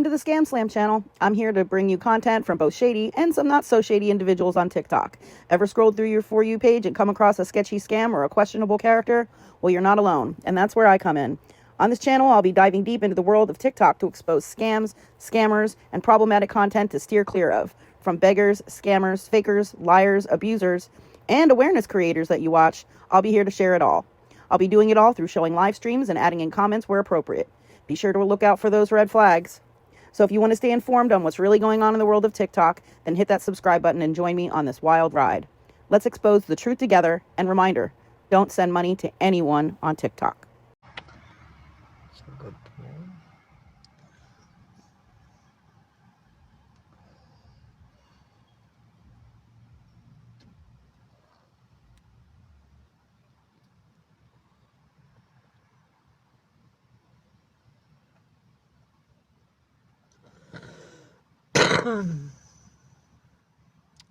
to the ScamSlam channel. I'm here to bring you content from both shady and some not so shady individuals on TikTok. Ever scrolled through your For You page and come across a sketchy scam or a questionable character? Well, you're not alone, and that's where I come in. On this channel, I'll be diving deep into the world of TikTok to expose scams, scammers, and problematic content to steer clear of. From beggars, scammers, fakers, liars, abusers, and awareness creators that you watch, I'll be here to share it all. I'll be doing it all through showing live streams and adding in comments where appropriate. Be sure to look out for those red flags. So if you want to stay informed on what's really going on in the world of TikTok, then hit that subscribe button and join me on this wild ride. Let's expose the truth together, and reminder, don't send money to anyone on TikTok. That's a good point.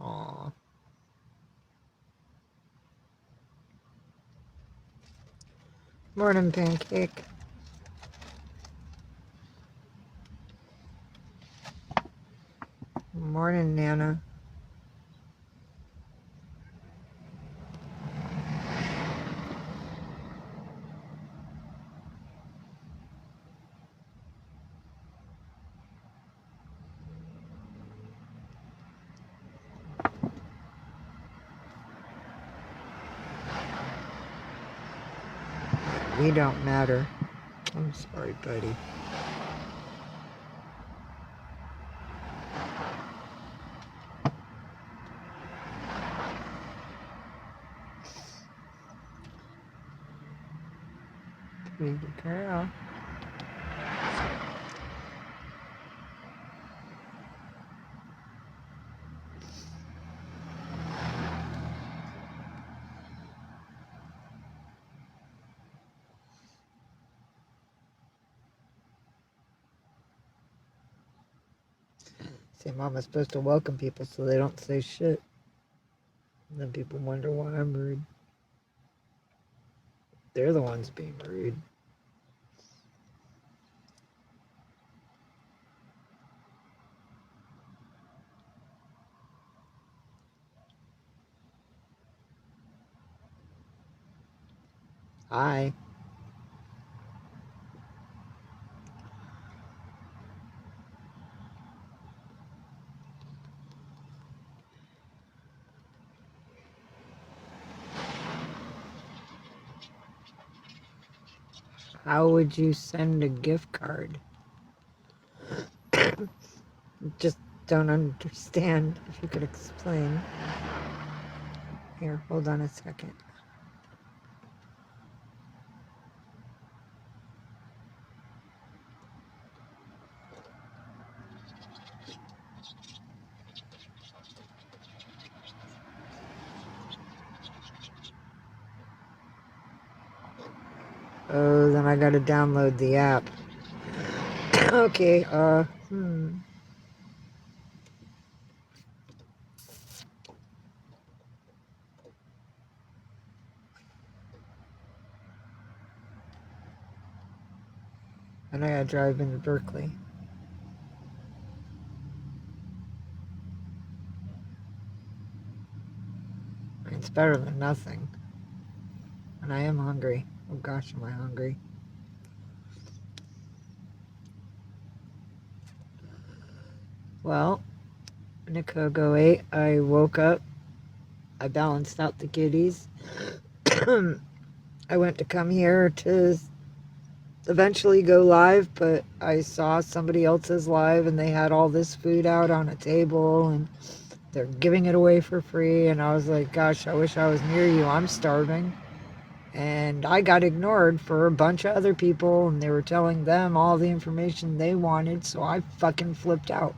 Aw. Morning, Pancake. Morning, Nana. We don't matter. I'm sorry, buddy. Pretty girl. See, Mama's supposed to welcome people so they don't say shit. And then people wonder why I'm rude. They're the ones being rude. Hi. How would you send a gift card? Just don't understand. If you could explain. Here, hold on a second. Oh, then I gotta download the app. Okay, And I gotta drive into Berkeley. It's better than nothing. And I am hungry. Oh gosh, am I hungry. Well, Nikogo ate. I woke up. I balanced out the kitties. I went to come here to eventually go live, but I saw somebody else's live and they had all this food out on a table and they're giving it away for free. And I was like, gosh, I wish I was near you. I'm starving. And I got ignored for a bunch of other people and they were telling them all the information they wanted. So I fucking flipped out.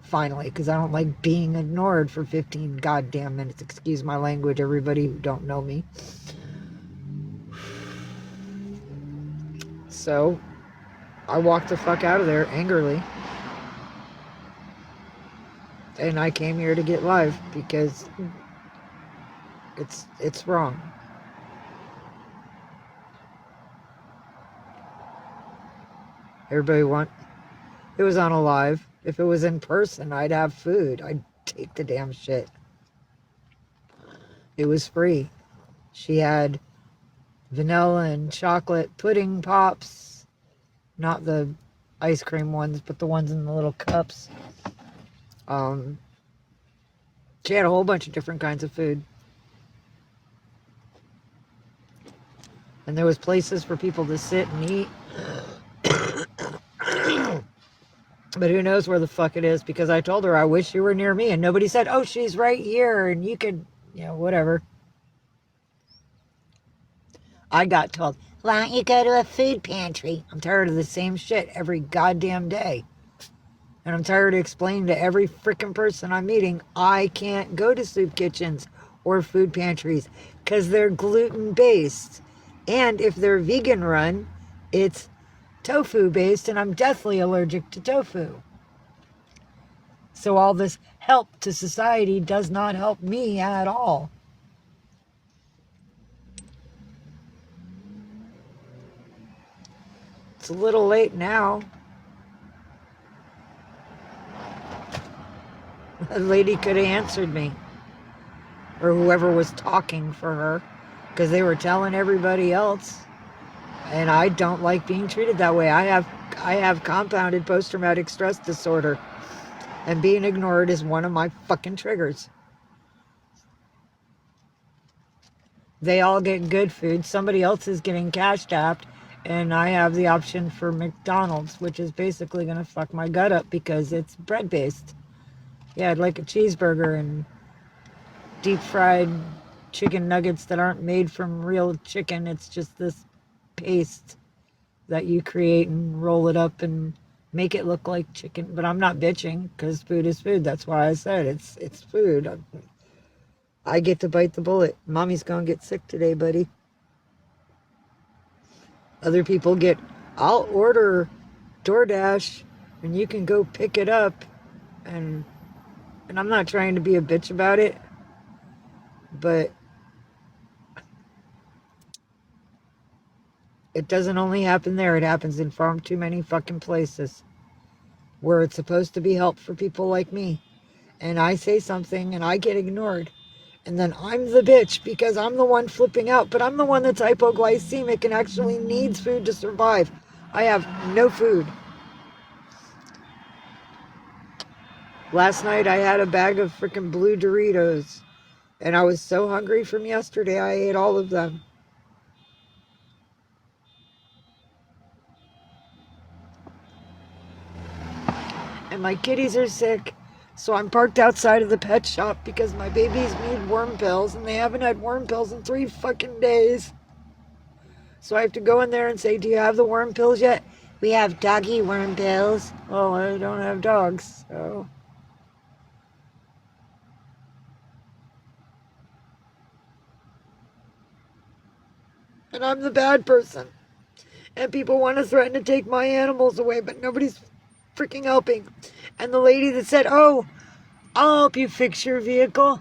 Finally, because I don't like being ignored for 15 goddamn minutes. Excuse my language, everybody who don't know me. So I walked the fuck out of there angrily. And I came here to get live because it's wrong. It was on a live. If it was in person, I'd have food. I'd take the damn shit. It was free. She had vanilla and chocolate pudding pops. Not the ice cream ones, but the ones in the little cups. She had a whole bunch of different kinds of food. And there was places for people to sit and eat. But who knows where the fuck it is, because I told her I wish you were near me, and nobody said, oh, she's right here and you could, whatever. I got told, why don't you go to a food pantry? I'm tired of the same shit every goddamn day. And I'm tired of explaining to every freaking person I'm meeting, I can't go to soup kitchens or food pantries because they're gluten-based. And if they're vegan run, it's tofu-based, and I'm deathly allergic to tofu. So all this help to society does not help me at all. It's a little late now. A lady could have answered me, or whoever was talking for her, because they were telling everybody else. And I don't like being treated that way. I have compounded post-traumatic stress disorder, and being ignored is one of my fucking triggers. They all get good food. Somebody else is getting cash-tapped, and I have the option for McDonald's, which is basically going to fuck my gut up because it's bread-based. Yeah, I'd like a cheeseburger and deep-fried chicken nuggets that aren't made from real chicken. It's just this paste that you create and roll it up and make it look like chicken. But I'm not bitching, because food is food. That's why I said it's food. I get to bite the bullet. Mommy's gonna get sick today, buddy. Other people I'll order DoorDash and you can go pick it up, and I'm not trying to be a bitch about it, but it doesn't only happen there. It happens in far too many fucking places where it's supposed to be help for people like me. And I say something and I get ignored. And then I'm the bitch because I'm the one flipping out. But I'm the one that's hypoglycemic and actually needs food to survive. I have no food. Last night I had a bag of freaking blue Doritos. And I was so hungry from yesterday, I ate all of them. And my kitties are sick, so I'm parked outside of the pet shop because my babies need worm pills, and they haven't had worm pills in 3 fucking days. So I have to go in there and say, do you have the worm pills yet? We have doggy worm pills. Well, I don't have dogs, so... And I'm the bad person. And people want to threaten to take my animals away, but nobody's freaking helping. And the lady that said, oh, I'll help you fix your vehicle,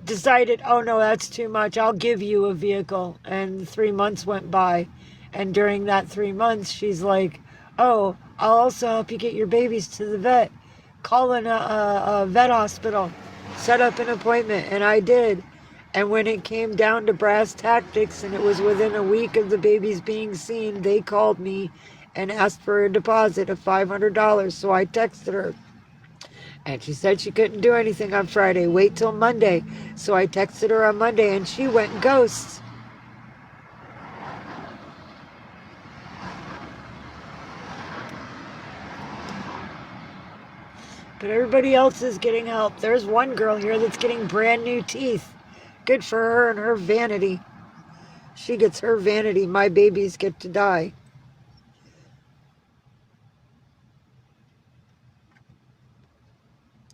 decided, oh no, that's too much, I'll give you a vehicle. And 3 months went by, and during that 3 months she's like, oh, I'll also help you get your babies to the vet. Call in a vet hospital, set up an appointment. And I did. And when it came down to brass tactics, and it was within a week of the babies being seen, they called me and asked for a deposit of $500. So I texted her, and she said she couldn't do anything on Friday. Wait till Monday. So I texted her on Monday, and she went ghost. But everybody else is getting help. There's one girl here that's getting brand new teeth. Good for her and her vanity. She gets her vanity. My babies get to die.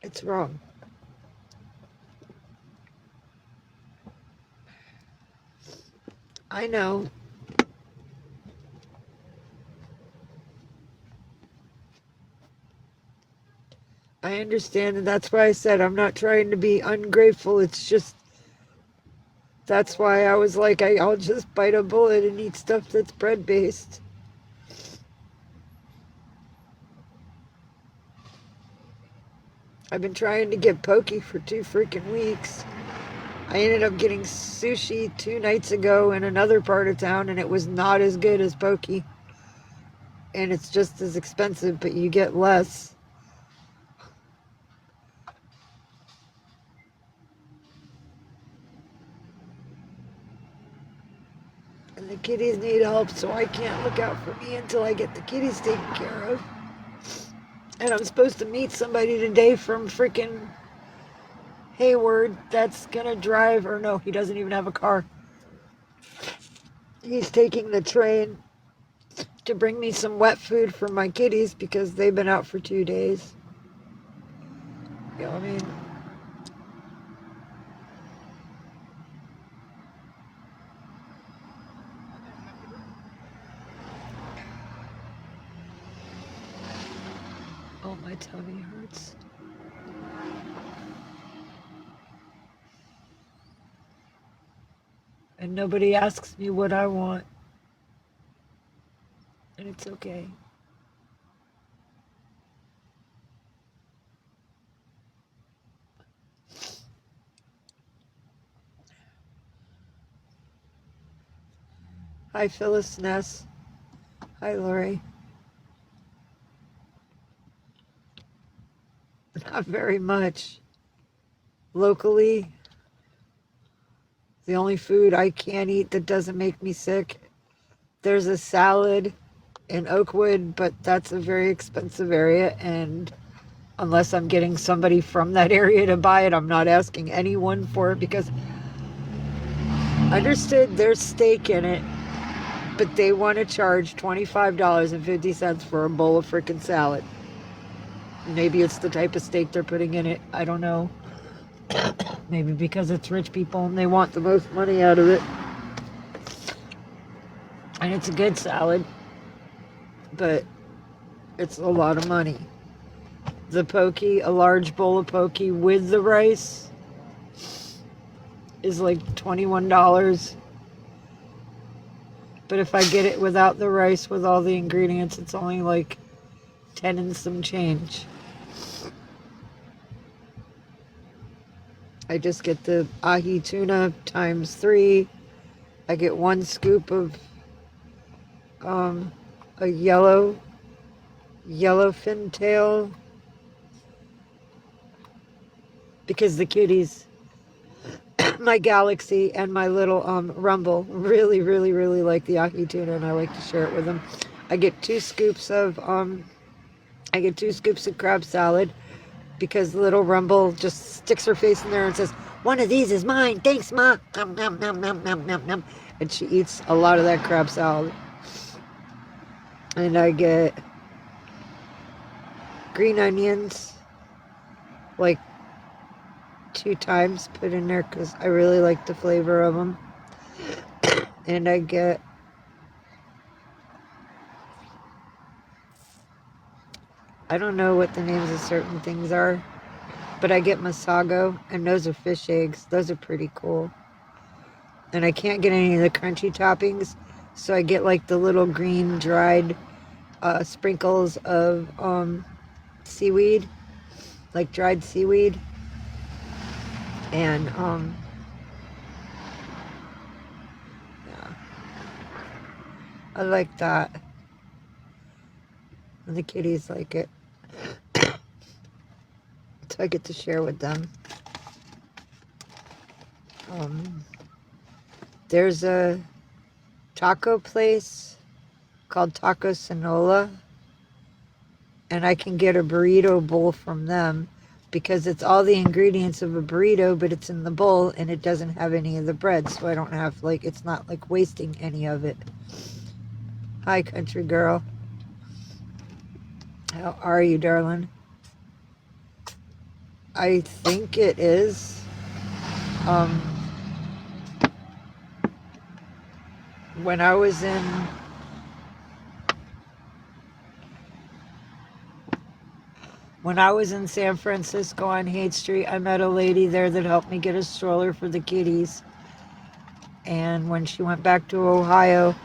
It's wrong. I know. I understand, and that's why I said I'm not trying to be ungrateful. It's just, that's why I was like, I'll just bite a bullet and eat stuff that's bread-based. I've been trying to get poke for 2 freaking weeks. I ended up getting sushi 2 nights ago in another part of town, and it was not as good as poke. And it's just as expensive, but you get less. And the kitties need help, so I can't look out for me until I get the kitties taken care of. And I'm supposed to meet somebody today from freaking Hayward that's gonna drive, or no, he doesn't even have a car. He's taking the train to bring me some wet food for my kitties because they've been out for 2 days. You know what I mean? Oh, my tummy hurts. And nobody asks me what I want. And it's okay. Hi, Phyllis Ness. Hi, Lori. Not very much. Locally, the only food I can't eat that doesn't make me sick, there's a salad in Oakwood, but that's a very expensive area, and unless I'm getting somebody from that area to buy it, I'm not asking anyone for it because understood there's steak in it, but they want to charge $25.50 for a bowl of freaking salad. Maybe it's the type of steak they're putting in it. I don't know. Maybe because it's rich people and they want the most money out of it. And it's a good salad, but it's a lot of money. The poke, a large bowl of poke with the rice, is like $21. But if I get it without the rice with all the ingredients, it's only like 10 and some change. I just get the ahi tuna times 3. I get 1 scoop of a yellowfin tail, because the kitties, my Galaxy and my little Rumble, really, really, really like the ahi tuna, and I like to share it with them. I get 2 scoops of crab salad, because little Rumble just sticks her face in there and says, "One of these is mine. Thanks, Ma." Nom, nom, nom, nom, nom, nom, nom. And she eats a lot of that crab salad. And I get green onions, like 2 times put in there because I really like the flavor of them. And I get I don't know what the names of certain things are, but I get Masago, and those are fish eggs. Those are pretty cool. And I can't get any of the crunchy toppings, so I get like the little green dried sprinkles of seaweed, like dried seaweed. And yeah, I like that. And the kitties like it. So I get to share with them. There's a taco place called Taco Sonola, and I can get a burrito bowl from them because it's all the ingredients of a burrito, but it's in the bowl and it doesn't have any of the bread, so I don't have, like, it's not like wasting any of it. Hi, country girl. How are you, darling? I think it is. When I was in San Francisco on Haight Street, I met a lady there that helped me get a stroller for the kitties. And when she went back to Ohio,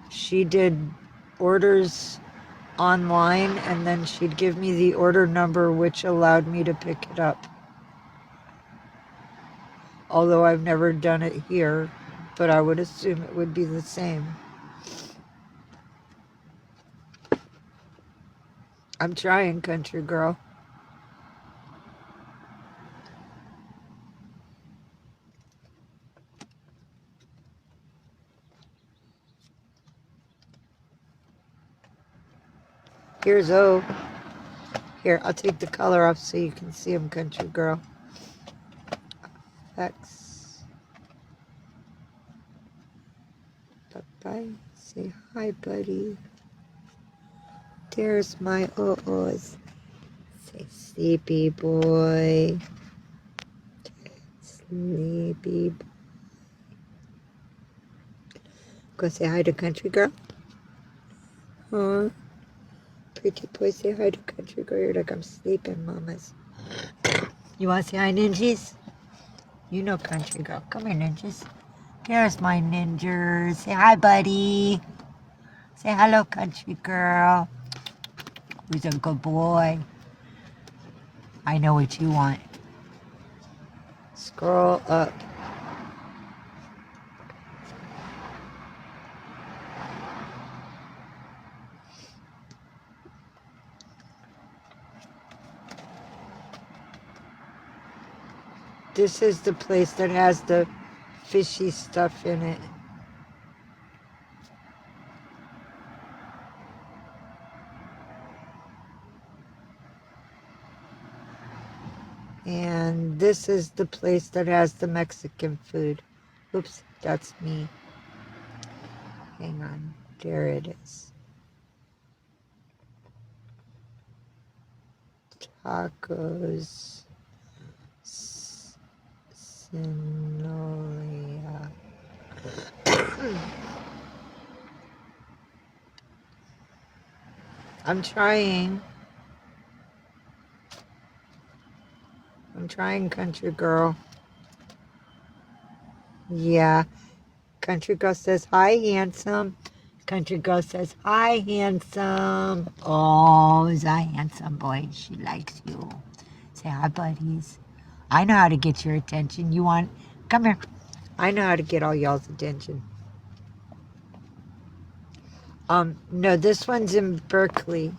she did orders online, and then she'd give me the order number, which allowed me to pick it up. Although I've never done it here, but I would assume it would be the same. I'm trying, country girl. Here's O. Here, I'll take the color off so you can see him, country girl. X. Bye-bye. Say hi, buddy. There's my O-O's. Say sleepy boy. Sleepy boy. Go say hi to country girl. Huh? Pretty boy, say hi to country girl. You're like, I'm sleeping, mamas. You want to say hi, ninjas? You know country girl. Come here, ninjas. There's my ninjas. Say hi, buddy. Say hello, country girl. Who's a good boy? I know what you want. Scroll up. This is the place that has the fishy stuff in it. And this is the place that has the Mexican food. Oops, that's me. Hang on. There it is. Tacos. Sinoria. I'm trying, country girl. Yeah. Country girl says, hi, handsome. Country girl says, hi, handsome. Oh, is that handsome boy? She likes you. Say hi, buddies. I know how to get your attention. You want... Come here. I know how to get all y'all's attention. No, this one's in Berkeley.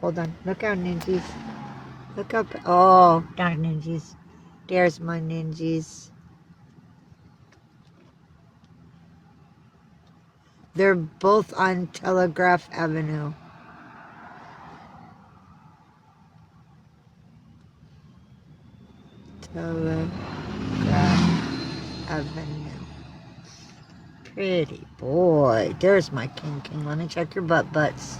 Hold on. Look out, ninjas. Look up. Oh, darn ninjas. There's my ninjas. They're both on Telegraph Avenue. Telegraph Avenue. Pretty boy. There's my king. Let me check your butts.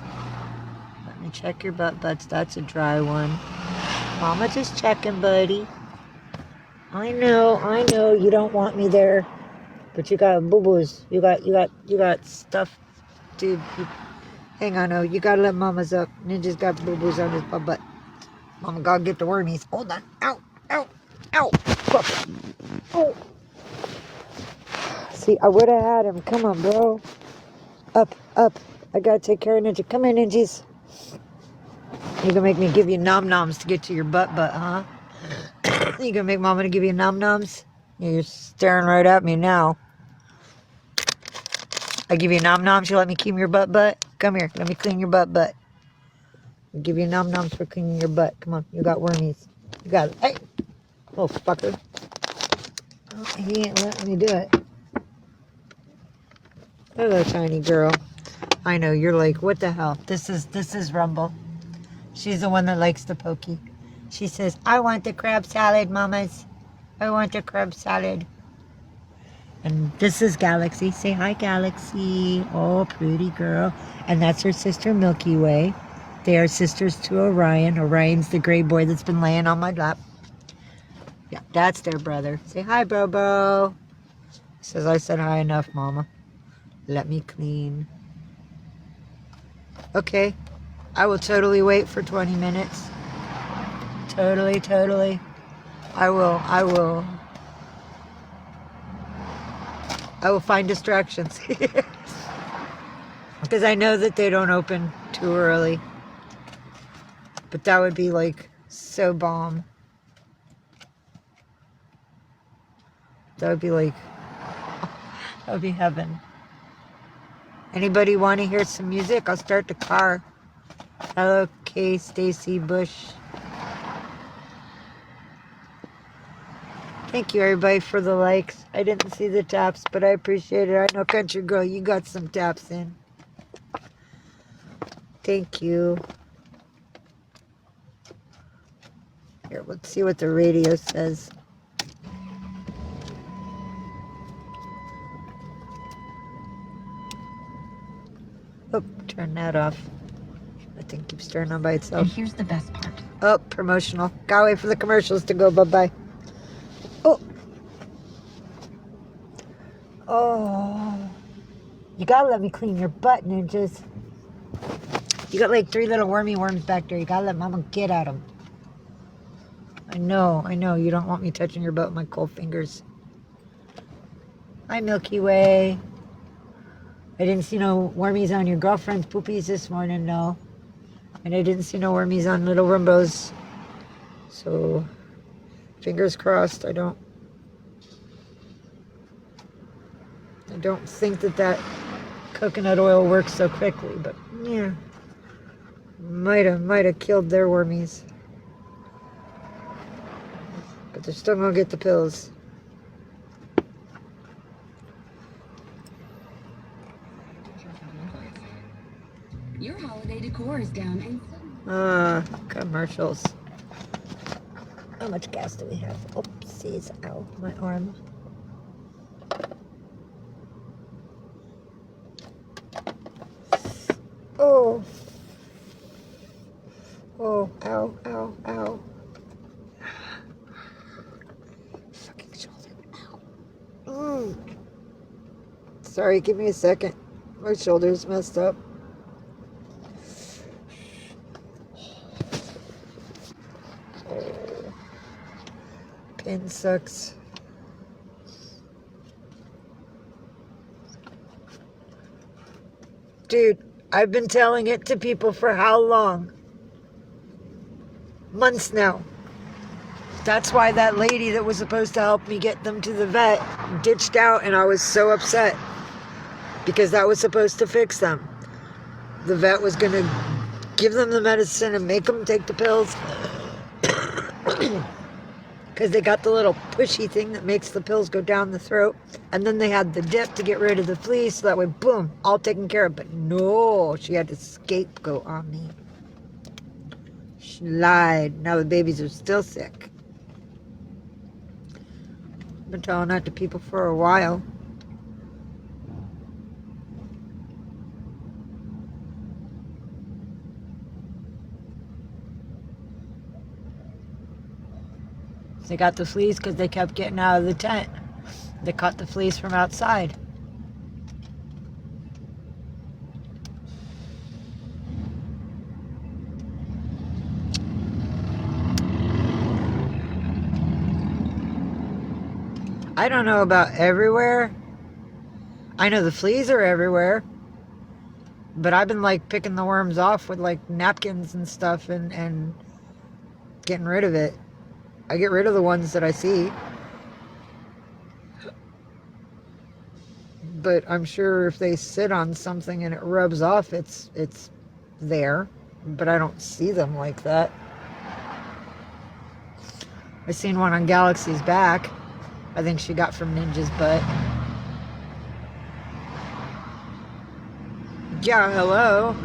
Let me check your butts. That's a dry one. Mama just checking, buddy. I know you don't want me there. But you got boo-boos. You got stuff, dude. Hang on, oh, you gotta let Mama's up. Ninja's got boo-boos on his butt. Mama gotta get the wormies. Hold on. Ow, ow, ow. Oh. See, I would have had him. Come on, bro. Up. I gotta take care of Ninja. Come here, ninjas. You gonna make me give you nom-noms to get to your butt, huh? You gonna make Mama to give you nom-noms? You're staring right at me now. I give you nom-noms, you let me clean your butt? Come here, let me clean your butt. I'll give you nom-noms for cleaning your butt. Come on, you got wormies. You got it. Hey! Oh, fucker. Oh, he ain't letting me do it. Hello, tiny girl. I know, you're like, what the hell? This is Rumble. She's the one that likes the pokey. She says, I want the crab salad, mamas. I want the crab salad. And this is Galaxy. Say hi, Galaxy. Oh, pretty girl. And that's her sister, Milky Way. They are sisters to Orion. Orion's the gray boy that's been laying on my lap. Yeah, that's their brother. Say hi, Bobo. Says, I said hi enough, Mama. Let me clean. Okay. I will totally wait for 20 minutes. Totally. I will find distractions. Because I know that they don't open too early. But that would be like so bomb. That would be like, that would be heaven. Anybody want to hear some music? I'll start the car. Hello, K. Stacy Bush. Thank you, everybody, for the likes. I didn't see the taps, but I appreciate it. I know, Country Girl, you got some taps in. Thank you. Here, let's see what the radio says. Oh, turn that off. That thing keeps turning on by itself. And here's the best part. Oh, promotional. Gotta wait for the commercials to go. Bye-bye. Oh. Oh. You gotta let me clean your butt, ninjas. You got like 3 little wormy worms back there. You gotta let Mama get at them. I know. You don't want me touching your butt with my cold fingers. Hi, Milky Way. I didn't see no wormies on your girlfriend's poopies this morning, no. And I didn't see no wormies on little Rumbos. So, fingers crossed. I don't think that coconut oil works so quickly, but yeah. Might have killed their wormies. But they're still gonna get the pills. Your holiday decor is down and Commercials. How much gas do we have? Oopsies, ow, my arm. Oh. Oh, ow, ow, ow. Fucking shoulder, ow. Sorry, give me a second. My shoulder's messed up. Pain sucks. Dude, I've been telling it to people for how long? Months now. That's why that lady that was supposed to help me get them to the vet ditched out, and I was so upset. Because that was supposed to fix them. The vet was going to give them the medicine and make them take the pills. Because they got the little pushy thing that makes the pills go down the throat. And then they had the dip to get rid of the fleas, so that way, boom, all taken care of. But no, she had to scapegoat on me. She lied. Now the babies are still sick. I've been telling that to people for a while. They got the fleas because they kept getting out of the tent. They caught the fleas from outside. I don't know about everywhere. I know the fleas are everywhere. But I've been like picking the worms off with like napkins and stuff and getting rid of it. I get rid of the ones that I see. But I'm sure if they sit on something and it rubs off, it's there. But I don't see them like that. I seen one on Galaxy's back. I think she got from Ninja's butt. Yeah, hello.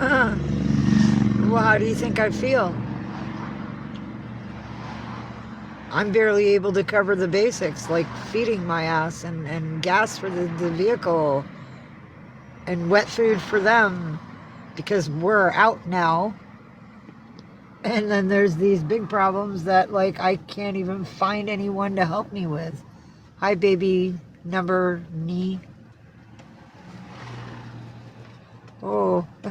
Well, how do you think I feel? I'm barely able to cover the basics, like feeding my ass and gas for the vehicle and wet food for them because we're out now. And then there's these big problems that like I can't even find anyone to help me with. Hi, baby number knee. Oh, you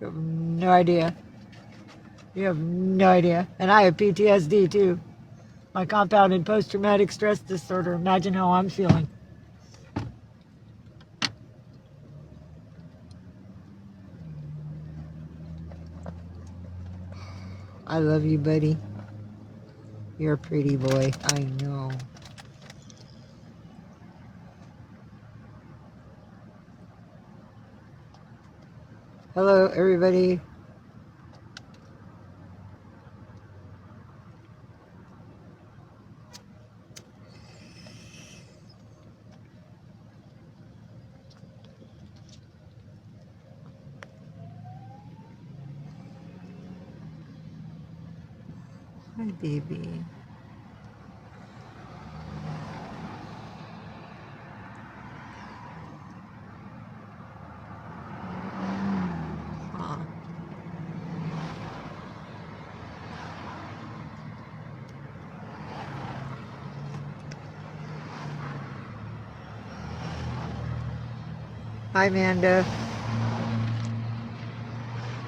have no idea. You have no idea. And I have PTSD too. My compounded post-traumatic stress disorder. Imagine how I'm feeling. I love you, buddy. You're a pretty boy. I know. Hello, everybody. Hi, baby. Aw. Hi, Amanda.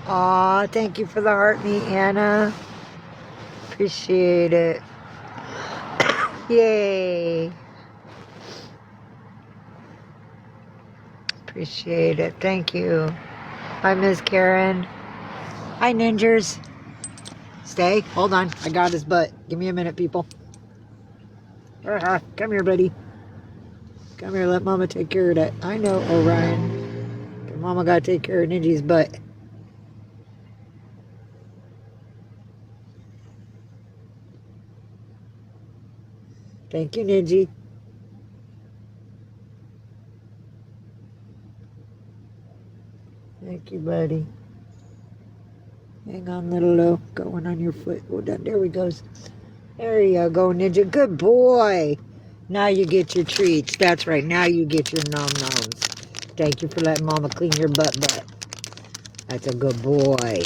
Aw, thank you for the heart me, Anna. Appreciate it. Yay. Appreciate it. Thank you. Hi, Ms. Karen. Hi, ninjas. Stay. Hold on. I got his butt. Give me a minute, people. Come here, buddy. Come here. Let Mama take care of that. I know, Orion. Mama got to take care of Ninja's butt. Thank you, Ninja. Thank you, buddy. Hang on, little low. Going on your foot. Oh, there we goes. There you go, Ninja. Good boy. Now you get your treats. That's right. Now you get your nom-noms. Thank you for letting Mama clean your butt. That's a good boy.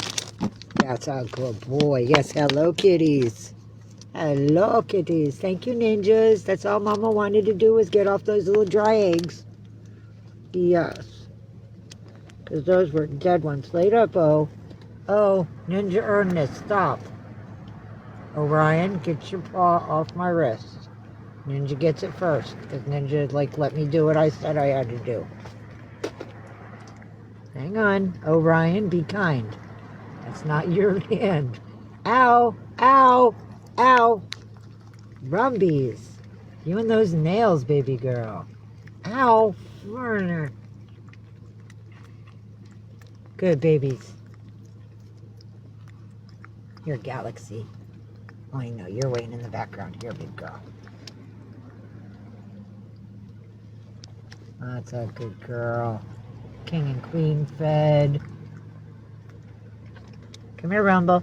That's a good boy. Yes, hello, kitties. Hello, kitties. Thank you, ninjas. That's all Mama wanted to do was get off those little dry eggs. Yes. Because those were dead ones. Laid up, oh. Oh, Ninja earned this. Stop. Orion, get your paw off my wrist. Ninja gets it first. Because Ninja, let me do what I said I had to do. Hang on. Orion, be kind. That's not your hand. Ow. Ow. Ow. Rumbies. You and those nails, baby girl. Ow. Werner. Good babies. You're Galaxy. Oh, I know. You're waiting in the background here, big girl. That's a good girl. King and Queen fed. Come here, Rumble.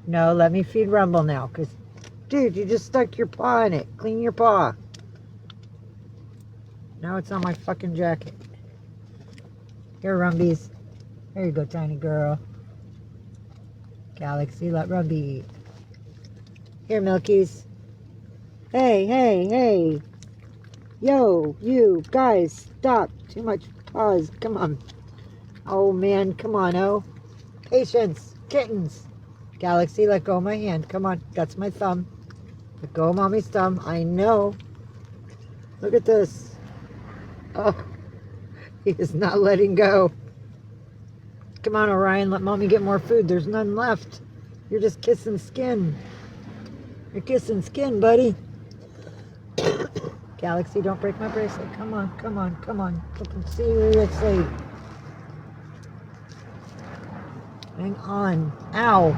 No, let me feed Rumble now, because, dude, you just stuck your paw in it. Clean your paw. Now it's on my fucking jacket. Here, Rumbies. There you go, tiny girl. Galaxy, let Rumby eat. Here, Milkies. Hey. Yo, you guys, stop. Too much pause. Come on. Oh, man, come on, oh. Patience. Kittens. Galaxy, let go of my hand. Come on, that's my thumb. Let go of Mommy's thumb. I know. Look at this. Oh, he is not letting go. Come on, Orion, let Mommy get more food. There's none left. You're just kissing skin. You're kissing skin, buddy. Galaxy, don't break my bracelet. Come on. Seriously. Hang on. Ow.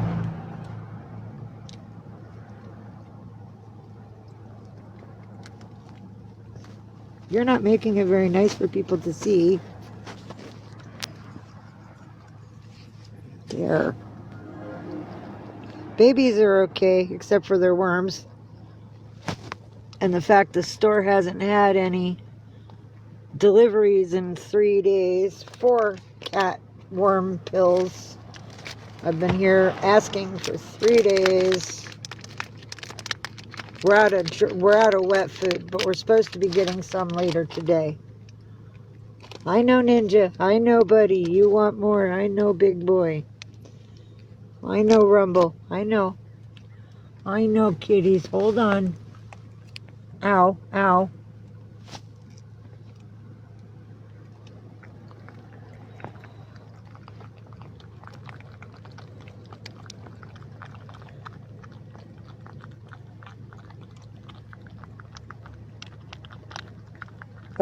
You're not making it very nice for people to see. There. Babies are okay, except for their worms. And the fact the store hasn't had any deliveries in 3 days for cat worm pills. I've been here asking for 3 days. We're out of wet food, but we're supposed to be getting some later today. I know, Ninja. I know, buddy. You want more. I know, big boy. I know, Rumble. I know. I know, kitties. Hold on. Ow.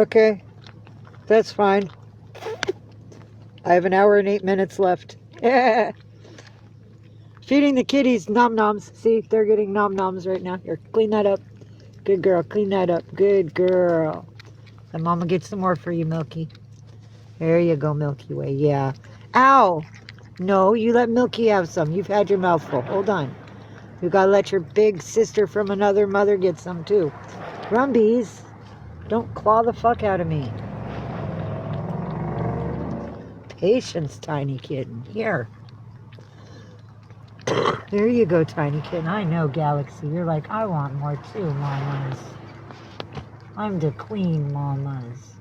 Okay, that's fine. I have an hour and 8 minutes left. Feeding the kitties nom-noms. See, they're getting nom-noms right now. Here, clean that up. Good girl, clean that up. Good girl. And Mama get some more for you, Milky. There you go, Milky Way. Yeah. Ow! No, you let Milky have some. You've had your mouthful. Hold on. You gotta let your big sister from another mother get some too. Rumbies, don't claw the fuck out of me. Patience, tiny kitten. Here. There you go, tiny kitten. I know, Galaxy. You're like, I want more too, mamas. I'm the queen, mamas.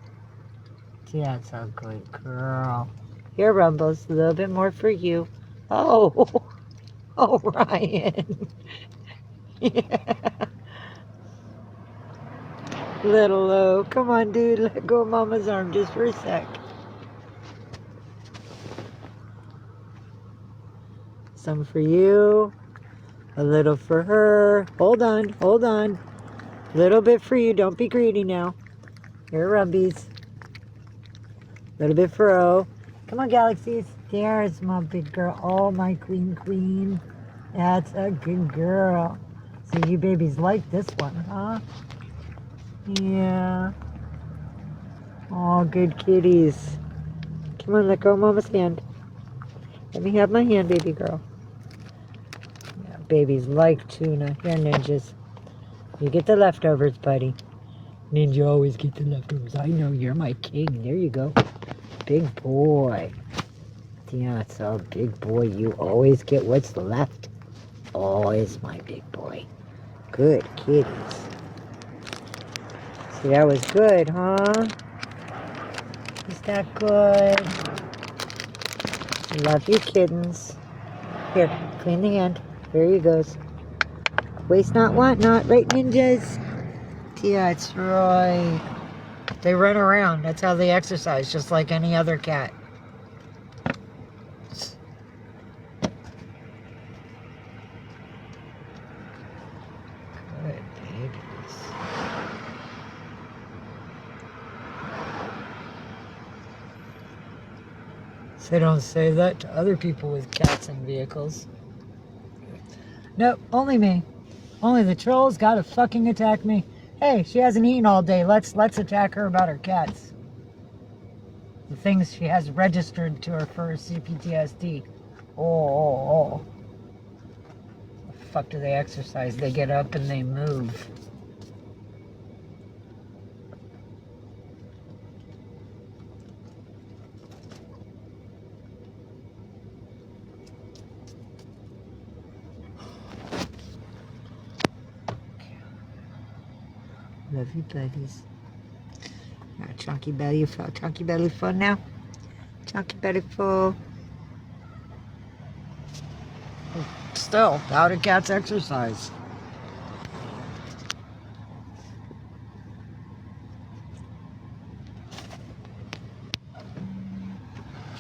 Yeah, that's a good girl. Here, Rumbles, a little bit more for you. Oh, oh, Ryan. Yeah. Little low. Come on, dude. Let go of Mama's arm just for a sec. Some for you. A little for her. Hold on. Hold on. A little bit for you. Don't be greedy now. Here, Rumbies. A little bit for O. Come on, Galaxies. There's my big girl. Oh, my queen. That's a good girl. So you babies like this one, huh? Yeah. Oh, good kitties. Come on, let go of Mama's hand. Let me have my hand, baby girl. Yeah, babies like tuna. Here, ninjas. You get the leftovers, buddy. Ninja always get the leftovers. I know, you're my king. There you go. Big boy. Yeah, it's a big boy. You always get what's left. Always my big boy. Good kitties. See, that was good, huh? Is that good? Love you, kittens. Here, clean the hand. There you goes. Waste not, want not. Right, ninjas? Yeah, that's right. They run around. That's how they exercise, just like any other cat. Good babies. So don't say that to other people with cats and vehicles. Nope, only me. Only the trolls gotta fucking attack me. Hey, she hasn't eaten all day. Let's attack her about her cats. The things she has registered to her for CPTSD. Oh. The fuck do they exercise? They get up and they move. Love you, buddies. Chunky belly full now. Chunky belly full. Still, how do cats exercise?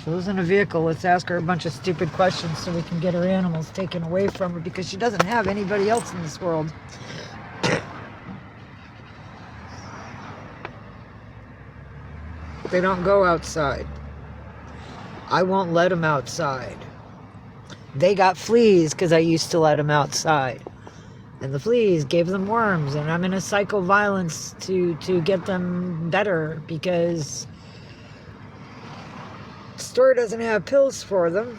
She was in a vehicle. Let's ask her a bunch of stupid questions so we can get her animals taken away from her because she doesn't have anybody else in this world. They don't go outside. I won't let them outside. They got fleas because I used to let them outside. And the fleas gave them worms. And I'm in a cycle of violence to get them better because the store doesn't have pills for them.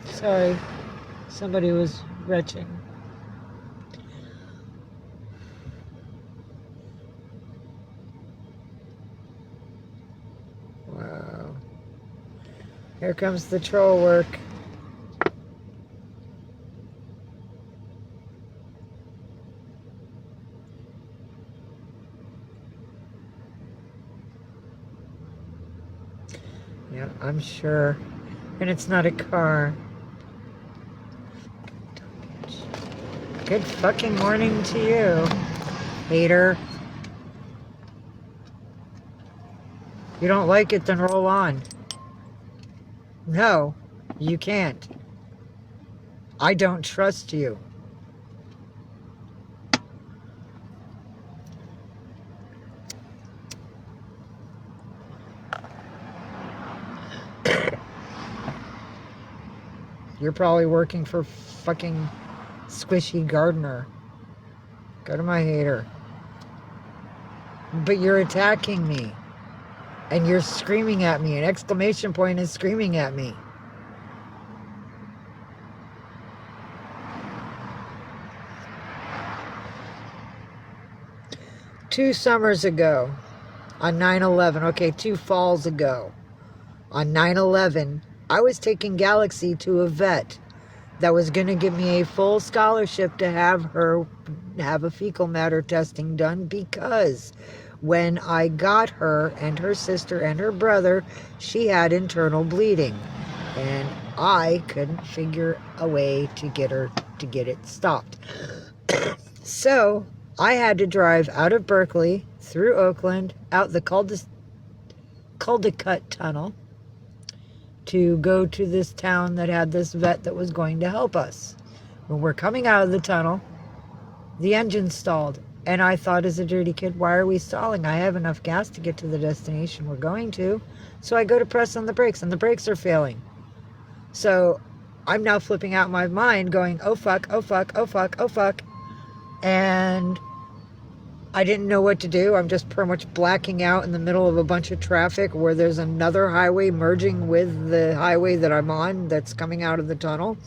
Sorry, somebody was retching. Wow. Here comes the troll work. Yeah, I'm sure. And it's not a car. Good fucking morning to you, hater. You don't like it, then roll on. No, you can't. I don't trust you. You're probably working for fucking Squishy Gardener. Go to my hater. But you're attacking me. And you're screaming at me. An exclamation point is screaming at me. Two summers ago, on 9/11, okay, 2 falls ago, on 9/11, I was taking Galaxy to a vet that was going to give me a full scholarship to have her have a fecal matter testing done, because when I got her and her sister and her brother, she had internal bleeding, and I couldn't figure a way to get it stopped. So I had to drive out of Berkeley, through Oakland, out the Cul-de-Cut tunnel, to go to this town that had this vet that was going to help us. When we're coming out of the tunnel, the engine stalled. And I thought, as a dirty kid, why are we stalling? I have enough gas to get to the destination we're going to. So I go to press on the brakes, and the brakes are failing. So I'm now flipping out my mind, going, oh fuck, oh fuck, oh fuck, oh fuck. And I didn't know what to do. I'm just pretty much blacking out in the middle of a bunch of traffic where there's another highway merging with the highway that I'm on that's coming out of the tunnel.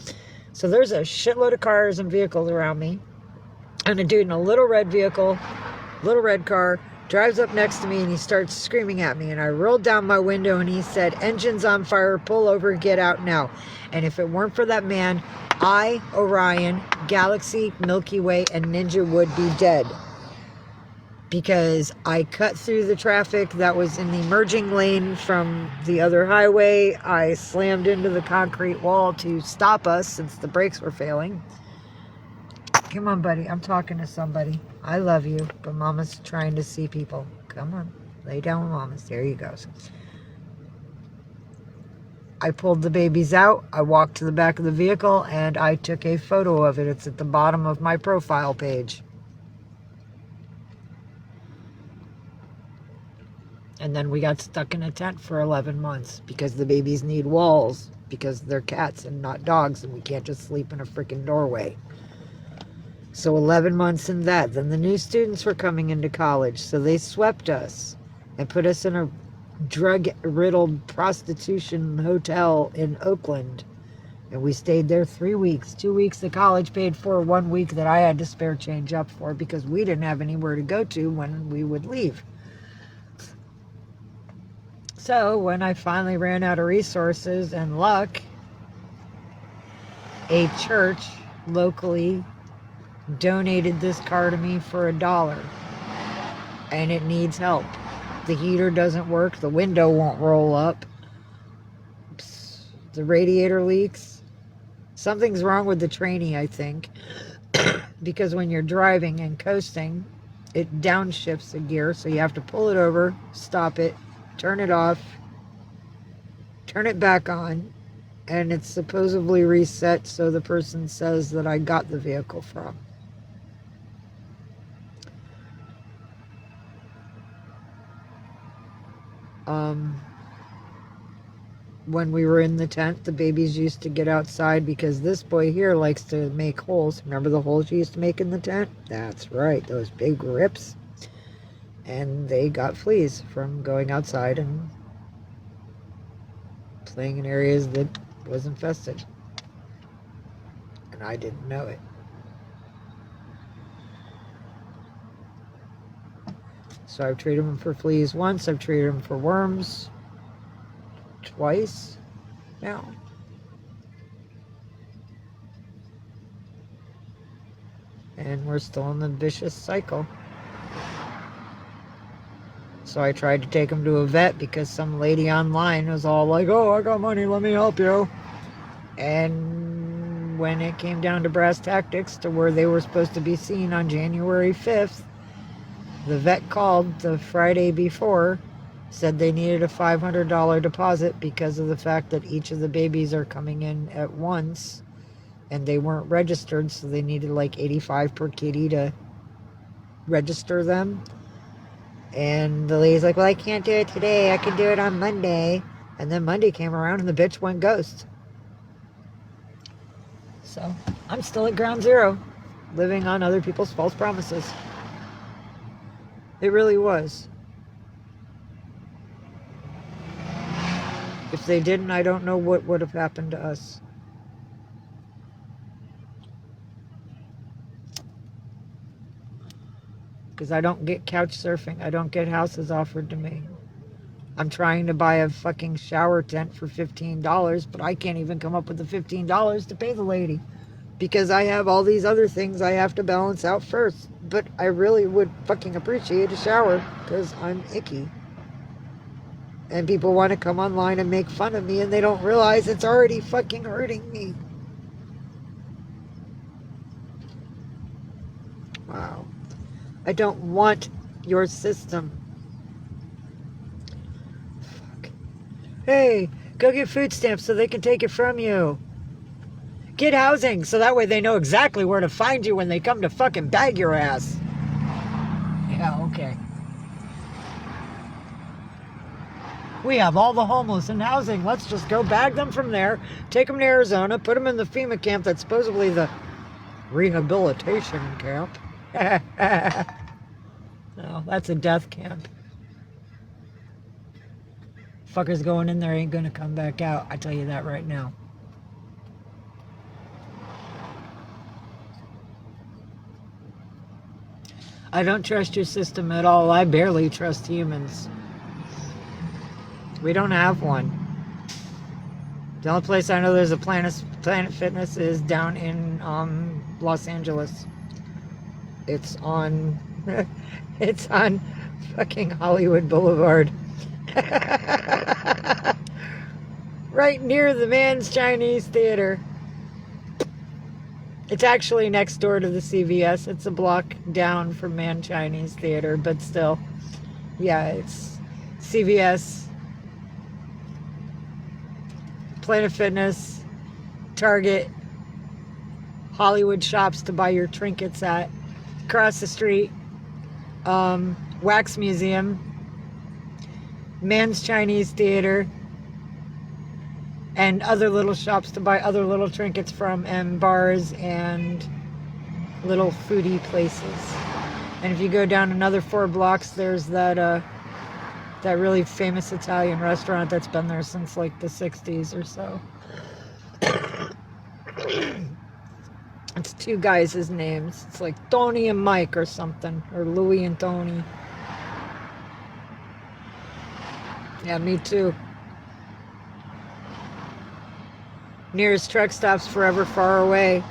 So there's a shitload of cars and vehicles around me. And a dude in a little red vehicle, little red car, drives up next to me, and he starts screaming at me. And I rolled down my window, and he said, "Engine's on fire, pull over, get out now." And if it weren't for that man, I, Orion, Galaxy, Milky Way, and Ninja would be dead. Because I cut through the traffic that was in the merging lane from the other highway. I slammed into the concrete wall to stop us since the brakes were failing. Come on, buddy. I'm talking to somebody. I love you, but Mama's trying to see people. Come on. Lay down with Mama's. There you go. I pulled the babies out. I walked to the back of the vehicle, and I took a photo of it. It's at the bottom of my profile page. And then we got stuck in a tent for 11 months because the babies need walls because they're cats and not dogs, and we can't just sleep in a freaking doorway. So 11 months in that. Then the new students were coming into college, so they swept us and put us in a drug-riddled prostitution hotel in Oakland. And we stayed there 3 weeks. 2 weeks the college paid for, 1 week that I had to spare change up for because we didn't have anywhere to go to when we would leave. So when I finally ran out of resources and luck, a church locally donated this car to me for $1, and it needs help. The heater doesn't work, the window won't roll up, the radiator leaks. Something's wrong with the tranny, I think, because when you're driving and coasting, it downshifts a gear, so you have to pull it over, stop it, turn it off, turn it back on, and it's supposedly reset, so the person says that I got the vehicle from. When we were in the tent, the babies used to get outside because this boy here likes to make holes. Remember the holes you used to make in the tent? That's right, those big rips. And they got fleas from going outside and playing in areas that was infested. And I didn't know it. So I've treated them for fleas once. I've treated them for worms twice now. And we're still in the vicious cycle. So I tried to take them to a vet because some lady online was all like, "Oh, I got money, let me help you." And when it came down to brass tactics to where they were supposed to be seen on January 5th, the vet called the Friday before, said they needed a $500 deposit because of the fact that each of the babies are coming in at once and they weren't registered, so they needed like $85 per kitty to register them. And the lady's like, "Well, I can't do it today, I can do it on Monday." And then Monday came around and the bitch went ghost. So I'm still at ground zero, living on other people's false promises. It really was. If they didn't, I don't know what would have happened to us. Because I don't get couch surfing. I don't get houses offered to me. I'm trying to buy a fucking shower tent for $15, but I can't even come up with the $15 to pay the lady. Because I have all these other things I have to balance out first. But I really would fucking appreciate a shower, because I'm icky. And people want to come online and make fun of me, and they don't realize it's already fucking hurting me. Wow. I don't want your system. Fuck. Hey, go get food stamps so they can take it from you. Get housing so that way they know exactly where to find you when they come to fucking bag your ass. Yeah, okay. We have all the homeless in housing. Let's just go bag them from there, take them to Arizona, put them in the FEMA camp that's supposedly the rehabilitation camp. No, that's a death camp. Fuckers going in there ain't gonna come back out. I tell you that right now. I don't trust your system at all. I barely trust humans. We don't have one. The only place I know there's a Planet Fitness is down in Los Angeles. It's on it's on fucking Hollywood Boulevard. Right near the Man's Chinese Theater. It's actually next door to the CVS. It's a block down from Man's Chinese Theater, but still. Yeah, it's CVS, Planet Fitness, Target, Hollywood shops to buy your trinkets at. Across the street, Wax Museum, Man's Chinese Theater, and other little shops to buy other little trinkets from, and bars and little foodie places. And if you go down another 4 blocks, there's that really famous Italian restaurant that's been there since like the 60s or so. It's 2 guys' names. It's like Tony and Mike or something, or Louie and Tony. Yeah, me too. Nearest truck stop's forever far away,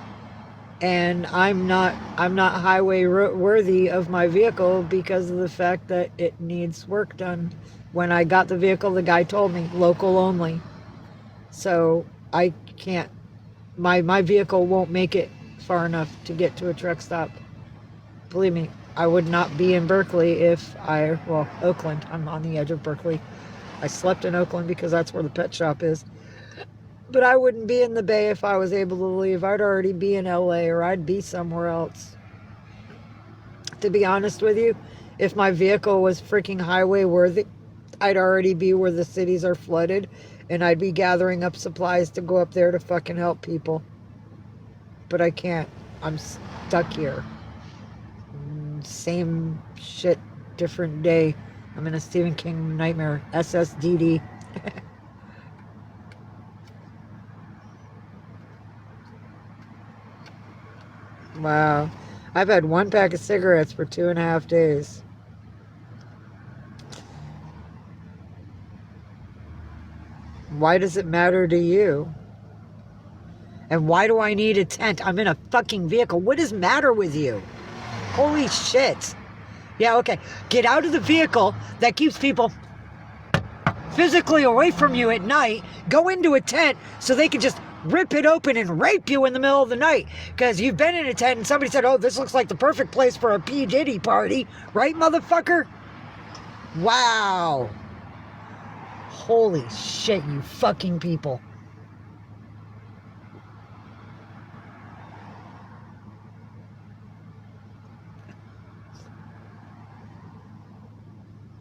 and I'm not highway worthy of my vehicle because of the fact that it needs work done. When I got the vehicle, the guy told me local only, so I can't. My vehicle won't make it far enough to get to a truck stop. Believe me, I would not be in Berkeley if Oakland. I'm on the edge of Berkeley. I slept in Oakland because that's where the pet shop is. But I wouldn't be in the Bay if I was able to leave. I'd already be in LA, or I'd be somewhere else. To be honest with you, if my vehicle was freaking highway worthy, I'd already be where the cities are flooded, and I'd be gathering up supplies to go up there to fucking help people. But I can't. I'm stuck here. Same shit, different day. I'm in a Stephen King nightmare. SSDD. Wow. I've had 1 pack of cigarettes for 2.5 days. Why does it matter to you? And why do I need a tent? I'm in a fucking vehicle. What does matter with you? Holy shit. Yeah, okay. Get out of the vehicle that keeps people physically away from you at night. Go into a tent so they can just rip it open and rape you in the middle of the night. Because you've been in a tent and somebody said, oh, this looks like the perfect place for a P. Diddy party. Right, motherfucker? Wow. Holy shit, you fucking people.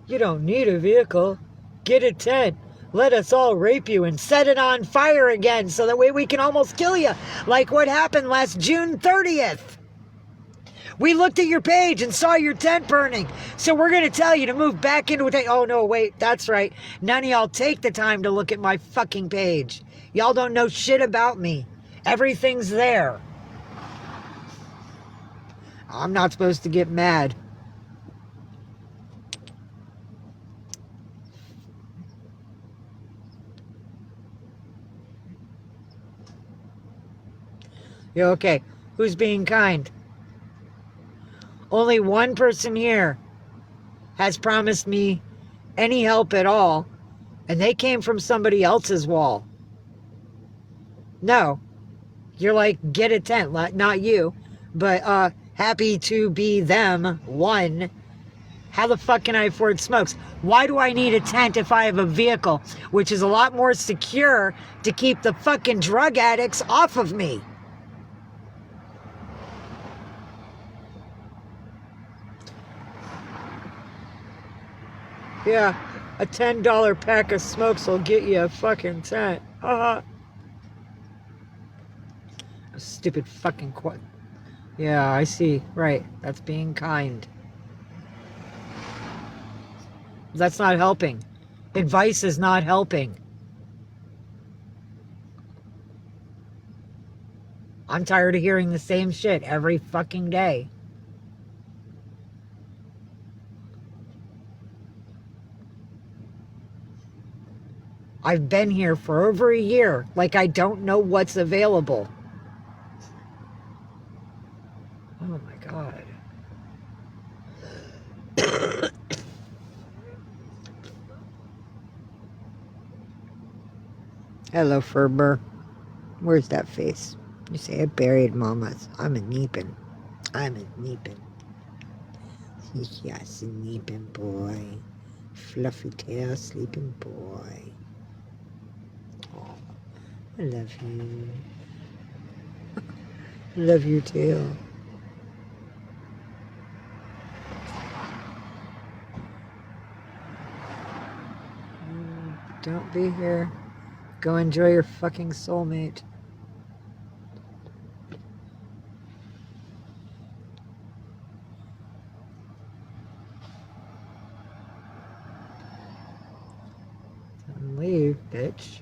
You don't need a vehicle. Get a tent. Let us all rape you and set it on fire again so that way we can almost kill you. Like what happened last June 30th. We looked at your page and saw your tent burning. So we're going to tell you to move back into a tent. Oh, no, wait, that's right. None of y'all take the time to look at my fucking page. Y'all don't know shit about me. Everything's there. I'm not supposed to get mad. Yeah, okay. Who's being kind? Only one person here has promised me any help at all, and they came from somebody else's wall. No. You're like, get a tent. Not you. But happy to be them. One. How the fuck can I afford smokes? Why do I need a tent if I have a vehicle, which is a lot more secure to keep the fucking drug addicts off of me? Yeah, a $10 pack of smokes will get you a fucking tent. A stupid fucking quote. Yeah, I see. Right. That's being kind. That's not helping. Advice is not helping. I'm tired of hearing the same shit every fucking day. I've been here for over a year, like I don't know what's available. Oh my God. Hello, Ferber. Where's that face? You say I buried mamas. I'm a Neepin. I'm a Neepin. Yes, a Neepin boy. Fluffy tail sleeping boy. Oh, I love you. Love your tail. Don't be here. Go enjoy your fucking soulmate. And leave, bitch.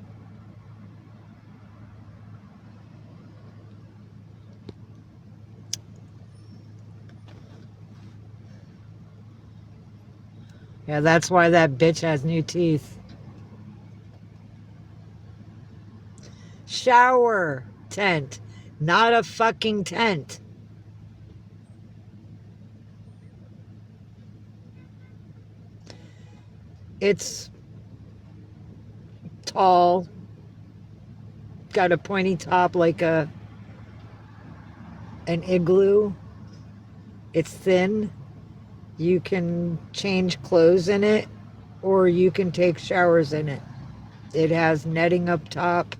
Yeah, that's why that bitch has new teeth. Shower tent, not a fucking tent. It's tall, got a pointy top like an igloo. It's thin. You can change clothes in it, or you can take showers in it. It has netting up top.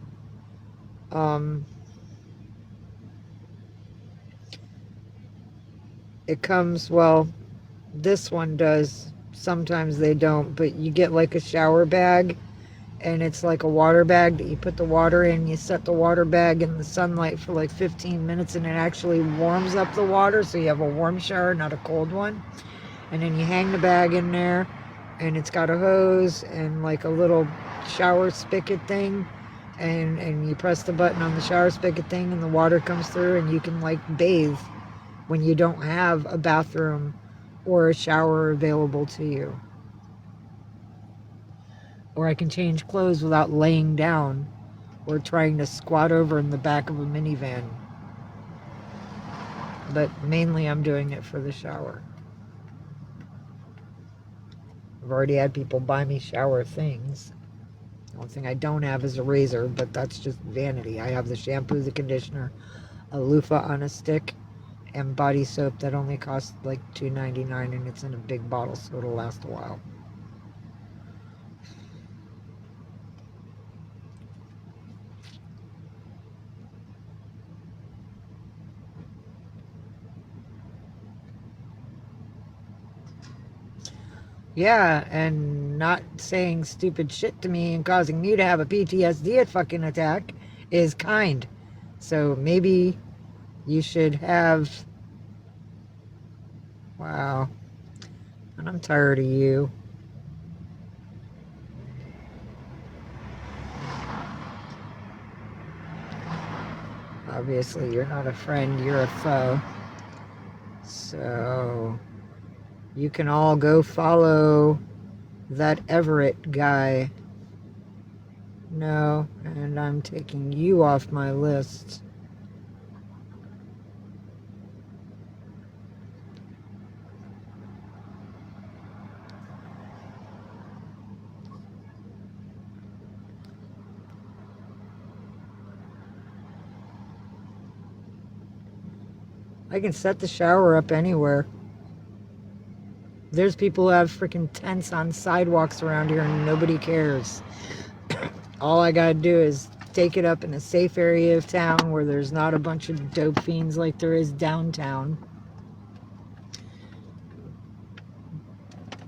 It comes, well, this one does. Sometimes they don't, but you get like a shower bag, and it's like a water bag that you put the water in. You set the water bag in the sunlight for like 15 minutes, and it actually warms up the water, so you have a warm shower, not a cold one. And then you hang the bag in there, and it's got a hose and like a little shower spigot thing, and you press the button on the shower spigot thing, and the water comes through, and you can like bathe when you don't have a bathroom or a shower available to you. Or I can change clothes without laying down or trying to squat over in the back of a minivan. But mainly I'm doing it for the shower. I've already had people buy me shower things. The only thing I don't have is a razor, but that's just vanity. I have the shampoo, the conditioner, a loofah on a stick, and body soap that only costs like $2.99, and it's in a big bottle, so it'll last a while. Yeah, and not saying stupid shit to me and causing me to have a PTSD fucking attack is kind. So maybe you should have... Wow. And I'm tired of you. Obviously, you're not a friend, you're a foe. So you can all go follow that Everett guy. No, and I'm taking you off my list. I can set the shower up anywhere. There's people who have freaking tents on sidewalks around here and nobody cares. All I gotta do is take it up in a safe area of town where there's not a bunch of dope fiends like there is downtown.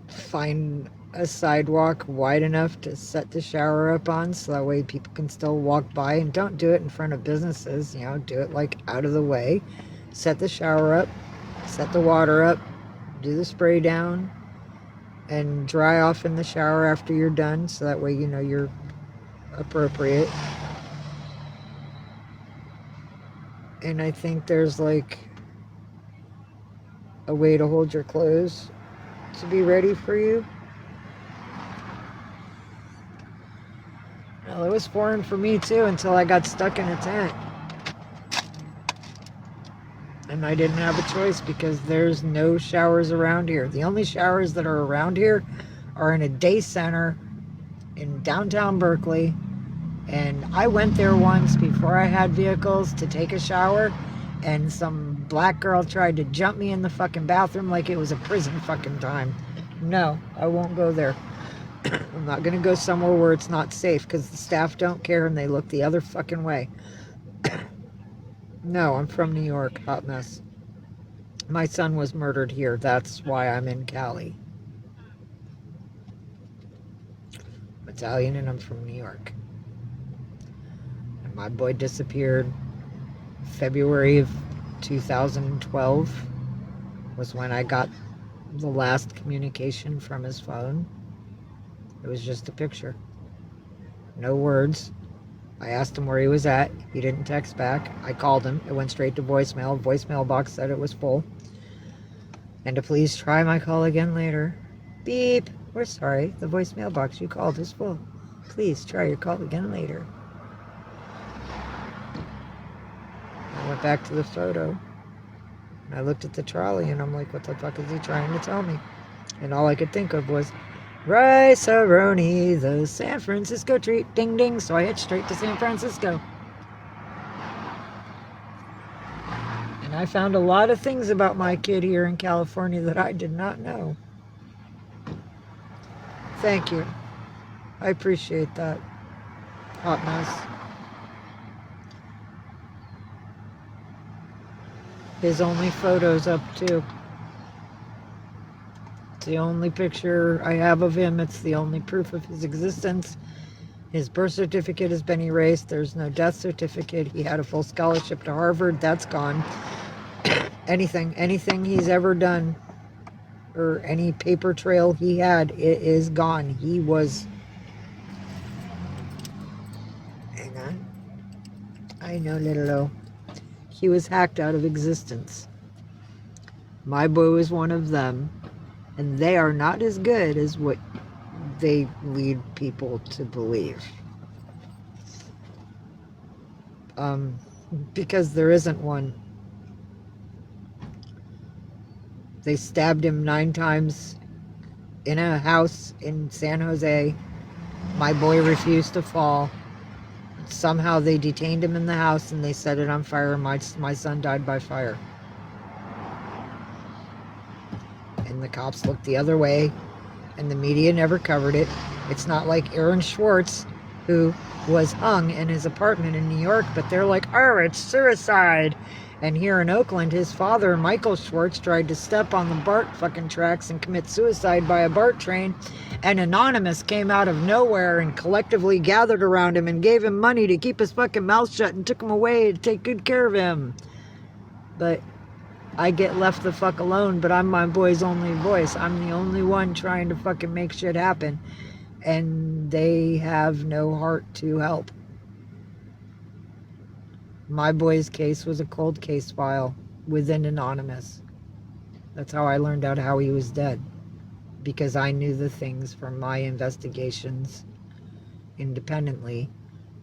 Find a sidewalk wide enough to set the shower up on so that way people can still walk by, and don't do it in front of businesses, you know, do it like out of the way. Set the shower up, set the water up, do the spray down, and dry off in the shower after you're done so that way you know you're appropriate. And I think there's like a way to hold your clothes to be ready for you. Well, it was foreign for me too until I got stuck in a tent. And I didn't have a choice because there's no showers around here. The only showers that are around here are in a day center in downtown Berkeley. And I went there once before I had vehicles to take a shower, and some black girl tried to jump me in the fucking bathroom like it was a prison fucking time. No, I won't go there. I'm not gonna go somewhere where it's not safe because the staff don't care and they look the other fucking way. No, I'm from New York. Hot mess. My son was murdered here. That's why I'm in Cali. I'm Italian and I'm from New York. And my boy disappeared February of 2012 was when I got the last communication from his phone. It was just a picture. No words. I asked him where he was at. He didn't text back. I called him. It went straight to voicemail. Voicemail box said it was full. And to please try my call again later. Beep. We're sorry. The voicemail box you called is full. Please try your call again later. I went back to the photo. And I looked at the trolley and I'm like, what the fuck is he trying to tell me? And all I could think of was, Rice-A-Roni, the San Francisco treat, ding ding. So I hit straight to San Francisco. And I found a lot of things about my kid here in California that I did not know. Thank you. I appreciate that. Hot mess. His only photo's up too. It's the only picture I have of him. It's the only proof of his existence. His birth certificate has been erased. There's no death certificate. He had a full scholarship to Harvard. That's gone. Anything he's ever done, or any paper trail he had, it is gone. He was... Hang on. I know, little O. He was hacked out of existence. My boy was one of them. And they are not as good as what they lead people to believe. Because there isn't one. They stabbed him 9 times in a house in San Jose. My boy refused to fall. Somehow they detained him in the house and they set it on fire. My son died by fire. And the cops looked the other way, and the media never covered it. It's not like Aaron Schwartz who was hung in his apartment in New York, but they're like, oh, it's suicide. And here in Oakland, his father, Michael Schwartz, tried to step on the BART fucking tracks and commit suicide by a BART train. And Anonymous came out of nowhere and collectively gathered around him and gave him money to keep his fucking mouth shut and took him away to take good care of him. But I get left the fuck alone, but I'm my boy's only voice. I'm the only one trying to fucking make shit happen. And they have no heart to help. My boy's case was a cold case file within Anonymous. That's how I learned out how he was dead. Because I knew the things from my investigations independently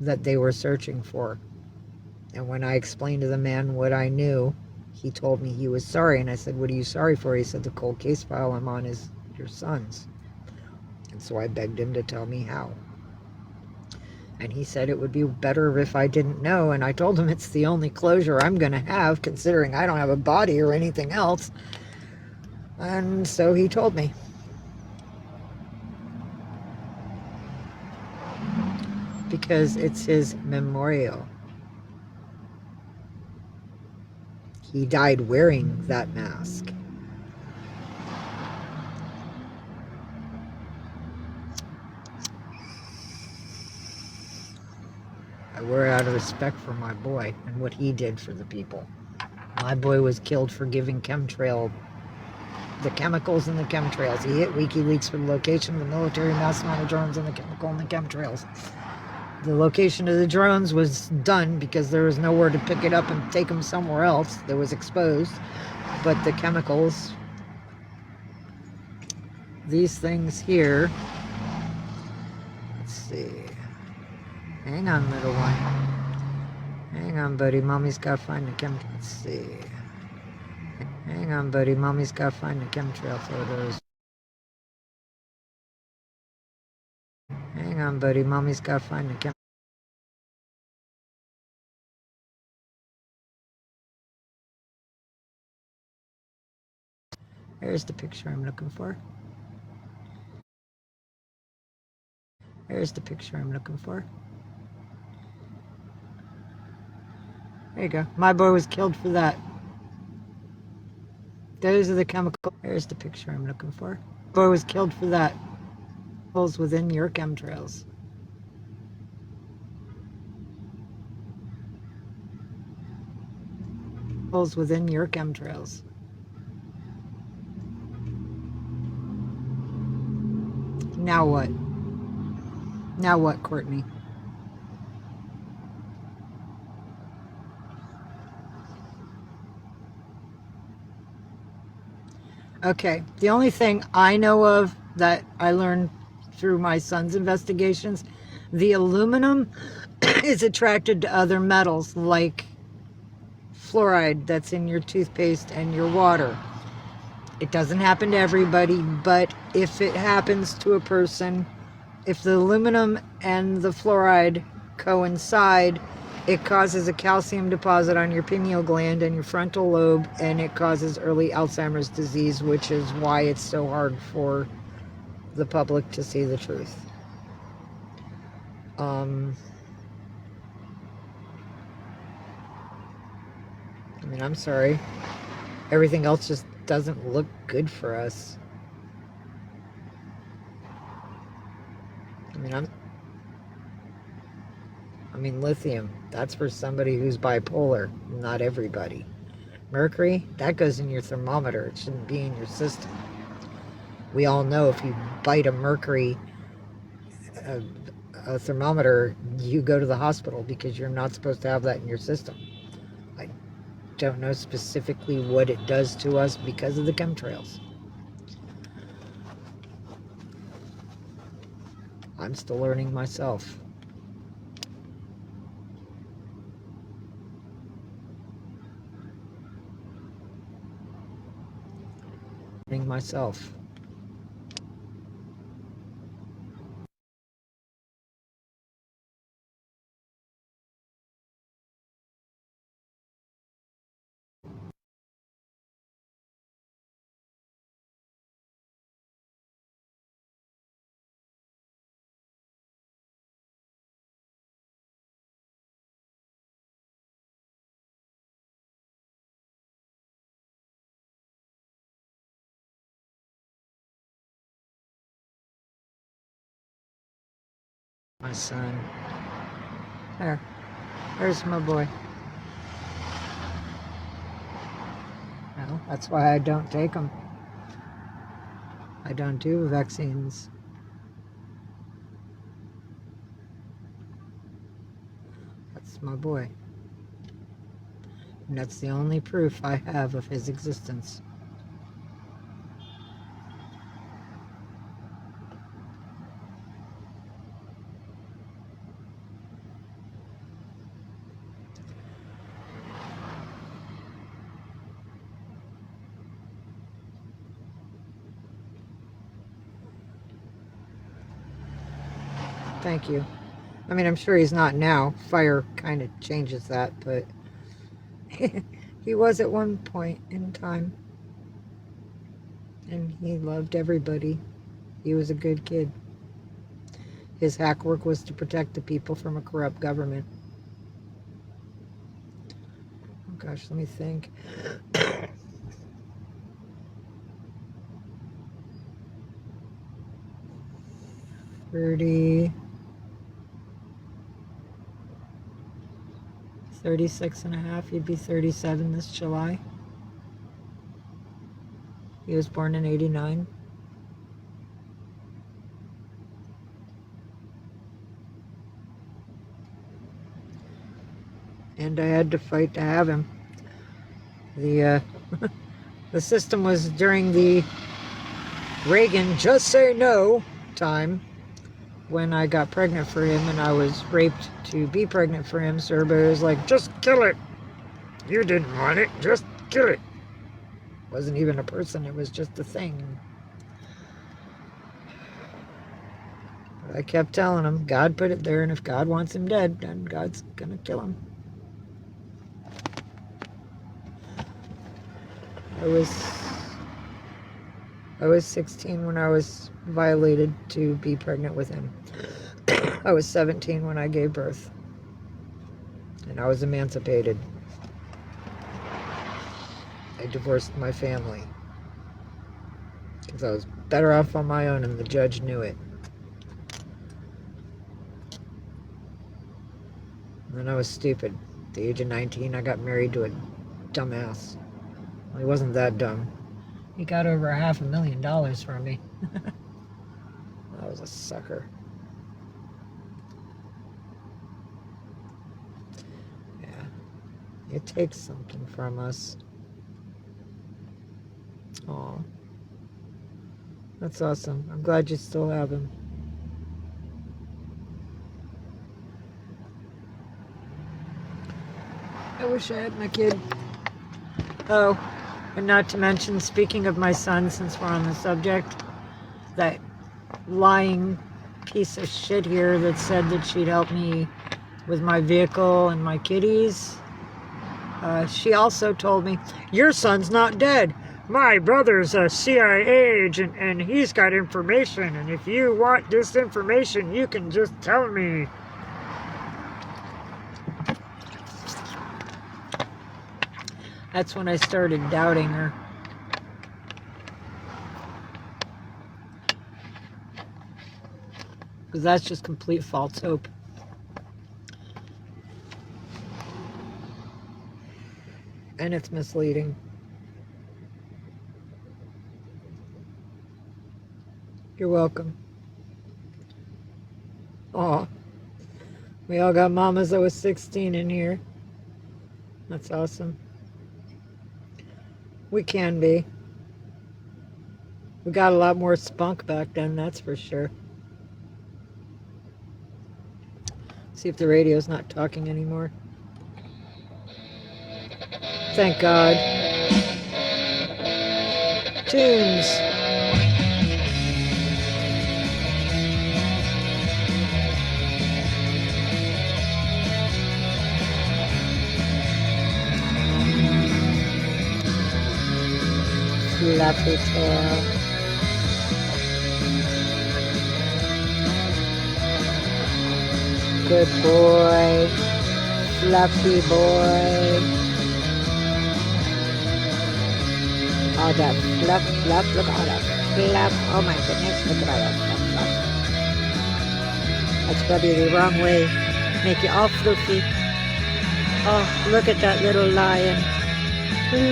that they were searching for. And when I explained to the man what I knew, he told me he was sorry. And I said, what are you sorry for? He said, the cold case file I'm on is your son's. And so I begged him to tell me how. And he said it would be better if I didn't know. And I told him it's the only closure I'm going to have, considering I don't have a body or anything else. And so he told me. Because it's his memorial. He died wearing that mask. I wear it out of respect for my boy and what he did for the people. My boy was killed for giving the chemicals in the chemtrails. He hit WikiLeaks for the location of the military mass amount of drones and the chemical in the chemtrails. The location of the drones was done because there was nowhere to pick it up and take them somewhere else that was exposed. But the chemicals, these things here, let's see. Hang on, little one. Hang on, buddy. Mommy's got to find the chemtrail. Let's see. Hang on, buddy. Mommy's got to find the chemtrail photos. Hang on, buddy. Mommy's got to find the chemtrail. There's the picture I'm looking for. There's the picture I'm looking for. There you go. My boy was killed for that. Those are the chemicals. There's the picture I'm looking for. Boy was killed for that. Within your chemtrails. Within your chemtrails. Now what? Now what, Courtney? Okay, the only thing I know of that I learned through my son's investigations, the aluminum is attracted to other metals like fluoride that's in your toothpaste and your water. It doesn't happen to everybody, but if it happens to a person, if the aluminum and the fluoride coincide, it causes a calcium deposit on your pineal gland and your frontal lobe, and it causes early Alzheimer's disease, which is why it's so hard for the public to see the truth. I mean, I'm sorry. Everything else just doesn't look good for us. I mean, lithium, that's for somebody who's bipolar, not everybody. Mercury, that goes in your thermometer. It shouldn't be in your system. We all know if you bite a mercury a thermometer, you go to the hospital because you're not supposed to have that in your system. I don't know specifically what it does to us because of the chemtrails. I'm still learning myself. Learning myself. my son. There's my boy. Well, that's why I don't take them. I don't do vaccines. That's my boy. And that's the only proof I have of his existence. Thank you. I mean, I'm sure he's not now. Fire kind of changes that, but he was at one point in time. And he loved everybody. He was a good kid. His hack work was to protect the people from a corrupt government. Oh gosh, let me think. 36 and a half. He'd be 37 this July. He was born in 89. And I had to fight to have him. The the system was during the Reagan just say no time when I got pregnant for him, and I was raped to be pregnant for him, so everybody was like, just kill it. You didn't want it, just kill it. It wasn't even a person, it was just a thing. But I kept telling him, God put it there, and if God wants him dead, then God's gonna kill him. I was 16 when I was violated to be pregnant with him. I was 17 when I gave birth. And I was emancipated. I divorced my family. Because I was better off on my own, and the judge knew it. And then I was stupid. At the age of 19, I got married to a dumbass. Well, he wasn't that dumb. He got over $500,000 from me. I was a sucker. Yeah. It takes something from us. Aw. That's awesome. I'm glad you still have him. I wish I had my kid. Oh. And not to mention, speaking of my son, since we're on the subject, that lying piece of shit here that said that she'd help me with my vehicle and my kitties, she also told me, your son's not dead. My brother's a CIA agent and he's got information, and if you want this information, you can just tell me. That's when I started doubting her. Because that's just complete false hope. And it's misleading. You're welcome. Aw. We all got mamas that was 16 in here. That's awesome. We can be. We got a lot more spunk back then, that's for sure. See if the radio's not talking anymore. Thank God. Tunes. Fluffy tail. Good boy. Fluffy boy. All that fluff, fluff. Look at all that fluff. Oh my goodness, look at all that fluff. That's probably the wrong way. Make you all fluffy. Oh, look at that little lion.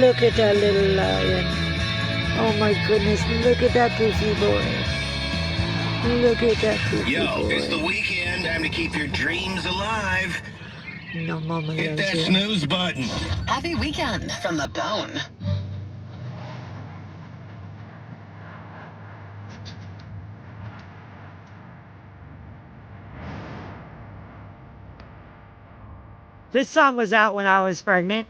Look at that little lion. Oh my goodness, look at that poofy boy. Look at that poofy boy. Yo, it's the weekend. Time to keep your dreams alive. No, Mama Hit loves that you. snooze button. Happy weekend from the bone. This song was out when I was pregnant.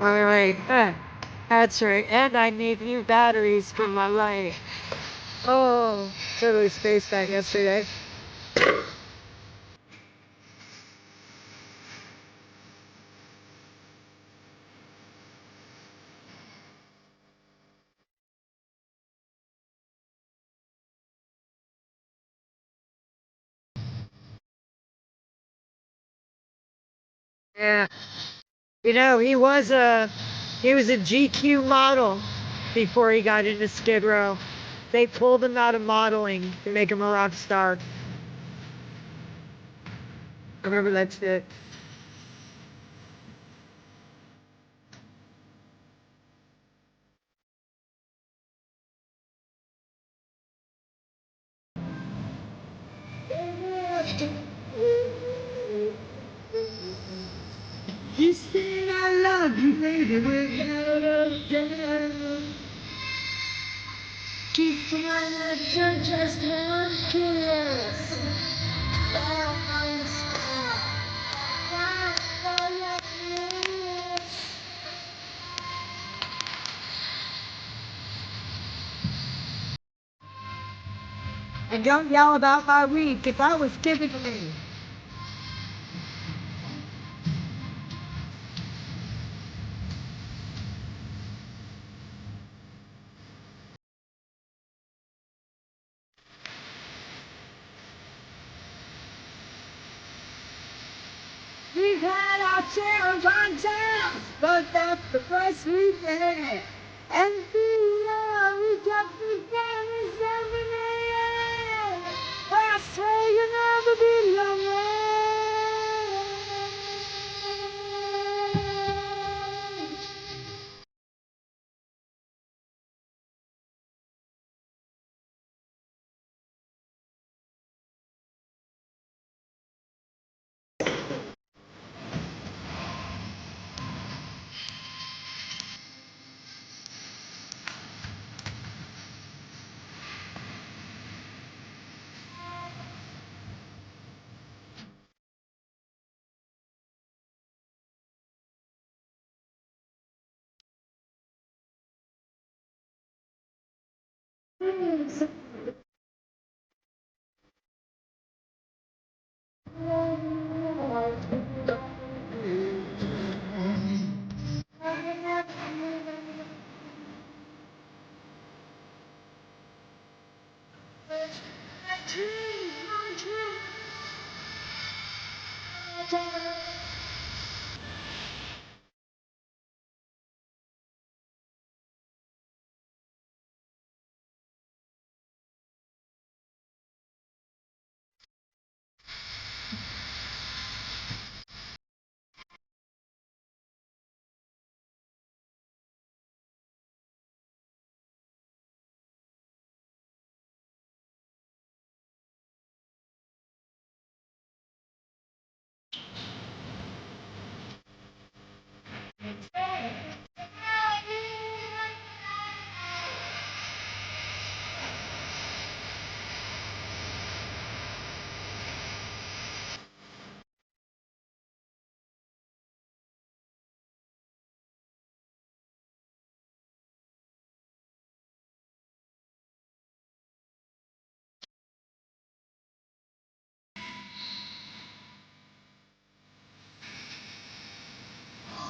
Alright, that's right. And I need new batteries for my light. Oh, totally spaced that yesterday. Yeah. You know, he was a GQ model before he got into Skid Row. They pulled him out of modeling to make him a rock star. I remember that shit. You said I love you, baby, without a doubt. Keep my lips just a kiss. And don't yell about my week if I was typically. We've had our share of fun times, but that's the price we pay. And we got the game 7 a.m. I say you'll never be lonely.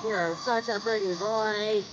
You're such a pretty boy.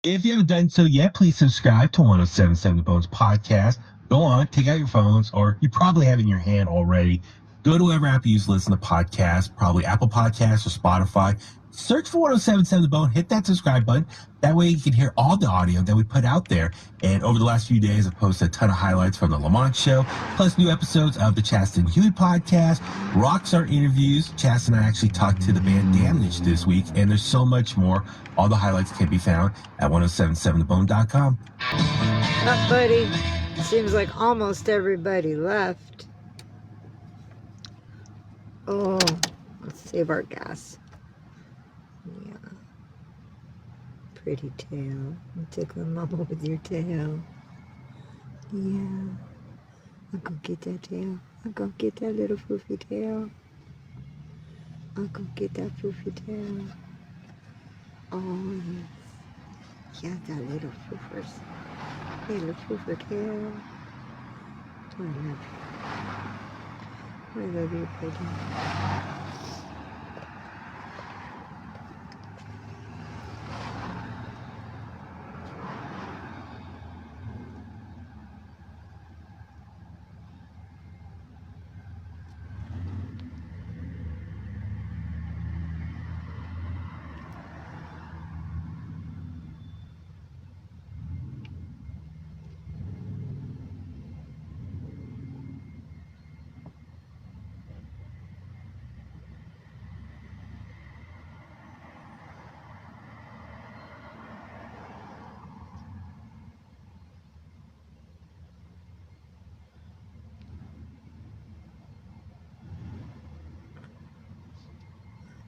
If you haven't done so yet, please subscribe to 1077 The Bones podcast. Go on, take out your phones, or you probably have it in your hand already. Go to whatever app you use to listen to podcasts, probably Apple Podcasts or Spotify. Search for 1077 The Bone, hit that subscribe button. That way you can hear all the audio that we put out there. And over the last few days, I've posted a ton of highlights from the Lamont Show, plus new episodes of the Chaston Huey podcast, Rockstar interviews. Chast and I actually talked to the band Damage this week, and there's so much more. All the highlights can be found at 1077thebone.com. Up, buddy. Seems like almost everybody left. Oh, let's save our gas. Yeah. Pretty tail. You tickle mama with your tail. Yeah. I'll go get that tail. I'll go get that little foofy tail. I'll go get that foofy tail. Oh, yes. Yeah, that little foofers. Little foofer tail. Oh, I love you. I love you, baby.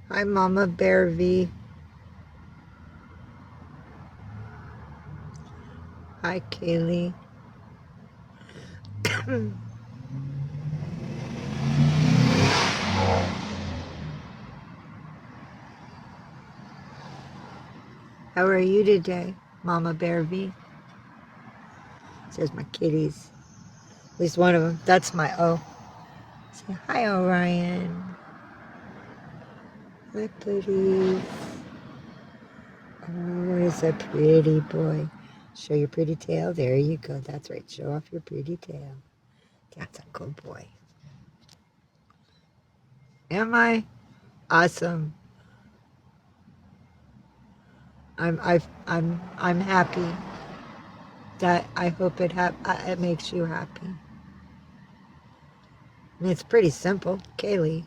Hi, Mama Bear V. Hi, Kaylee. How are you today, Mama Bear V? Says my kitties. At least one of them. That's my O. Say hi, Orion. Hi, buddies. Oh, he's a pretty boy. Show your pretty tail. There you go. That's right. Show off your pretty tail. That's a good boy. Am I? Awesome. I'm happy. That I hope it makes you happy. I mean, it's pretty simple, Kaylee.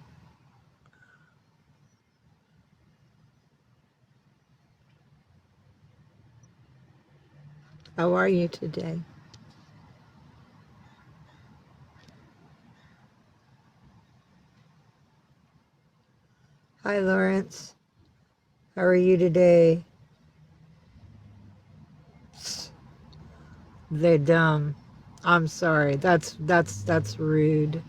How are you today? Hi, Lawrence. How are you today? They're dumb. I'm sorry. That's rude.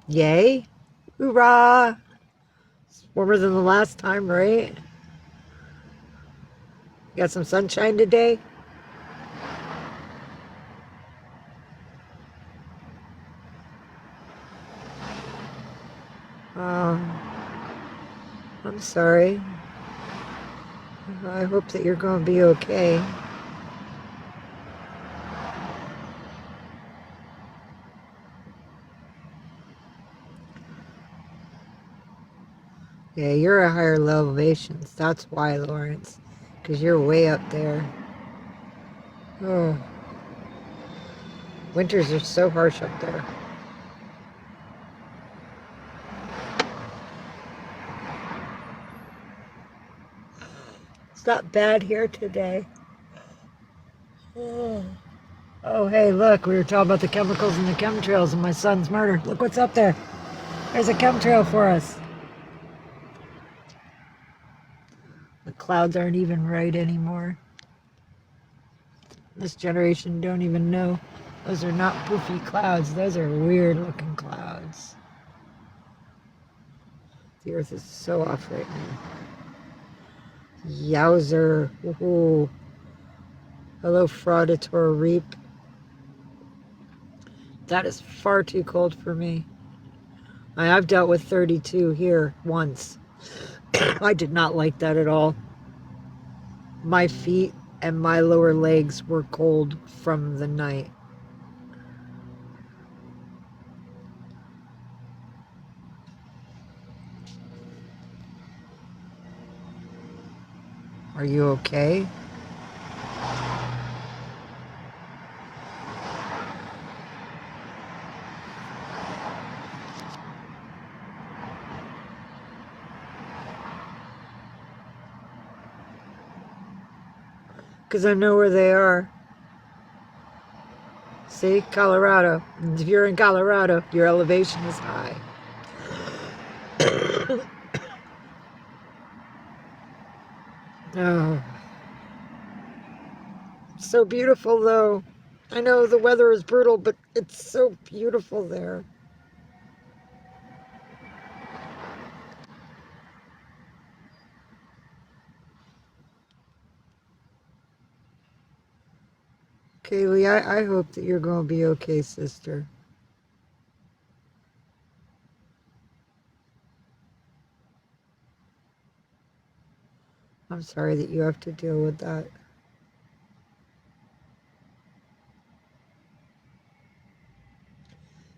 Yay? Hoorah! It's warmer than the last time, right? Got some sunshine today? I'm sorry. I hope that you're going to be okay. Yeah, you're at higher elevations. That's why, Lawrence. Because you're way up there. Oh. Winters are so harsh up there. It's not bad here today. Oh, hey, look. We were talking about the chemicals and the chemtrails and my son's murder. Look what's up there. There's a chemtrail for us. clouds aren't even right anymore. This generation don't even know. Those are not poofy clouds. Those are weird looking clouds. The earth is so off right now. Yowzer. Ooh. Hello, Fraudator Reap. That is far too cold for me. I've dealt with 32 here once. I did not like that at all. My feet and my lower legs were cold from the night. Are you okay? Because I know where they are. See, Colorado. If you're in Colorado, your elevation is high. Oh. So beautiful, though. I know the weather is brutal, but it's so beautiful there. Kaylee, I hope that you're going to be okay, sister. I'm sorry that you have to deal with that.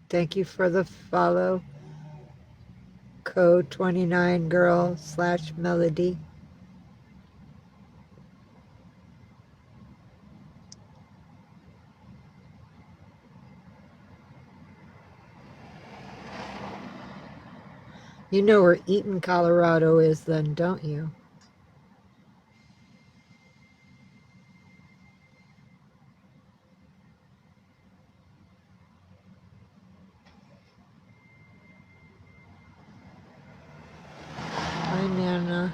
Thank you for the follow. Code 29 girl / melody. You know where Eaton, Colorado is then, don't you? Hi, Nana.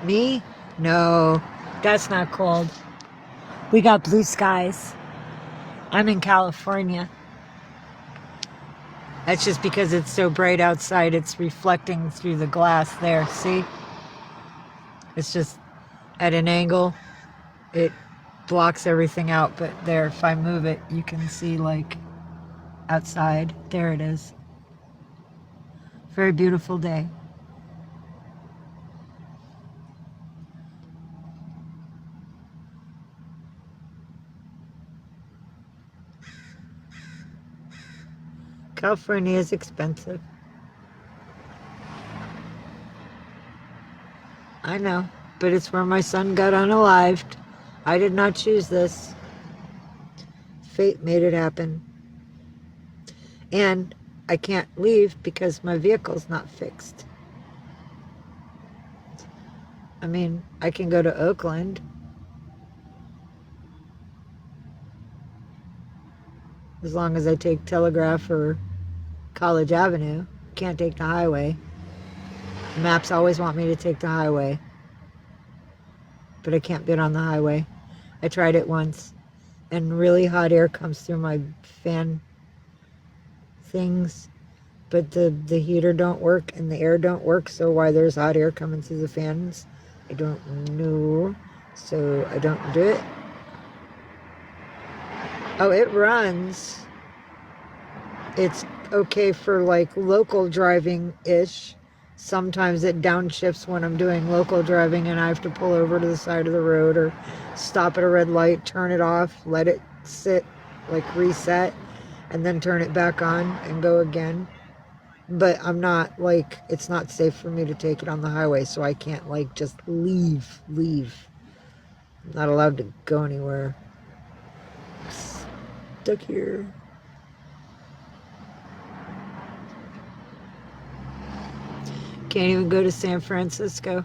Me? No, that's not cold. We got blue skies. I'm in California. That's just because it's so bright outside, it's reflecting through the glass there, see? It's just at an angle, it blocks everything out, but there, if I move it, you can see like outside. There it is. Very beautiful day. California is expensive. I know, but it's where my son got unalived. I did not choose this. Fate made it happen. And I can't leave because my vehicle's not fixed. I mean, I can go to Oakland. As long as I take Telegraph or College Avenue. Can't take the highway. Maps always want me to take the highway. But I can't get on the highway. I tried it once. And really hot air comes through my fan things. But the heater don't work and the air don't work. So why there's hot air coming through the fans, I don't know. So I don't do it. Oh, it runs. It's okay for like local driving-ish. Sometimes it downshifts when I'm doing local driving and I have to pull over to the side of the road or stop at a red light, turn it off, let it sit, like reset, and then turn it back on and go again. But I'm not like, it's not safe for me to take it on the highway, so I can't like just leave. I'm not allowed to go anywhere. Stuck here. Can't even go to San Francisco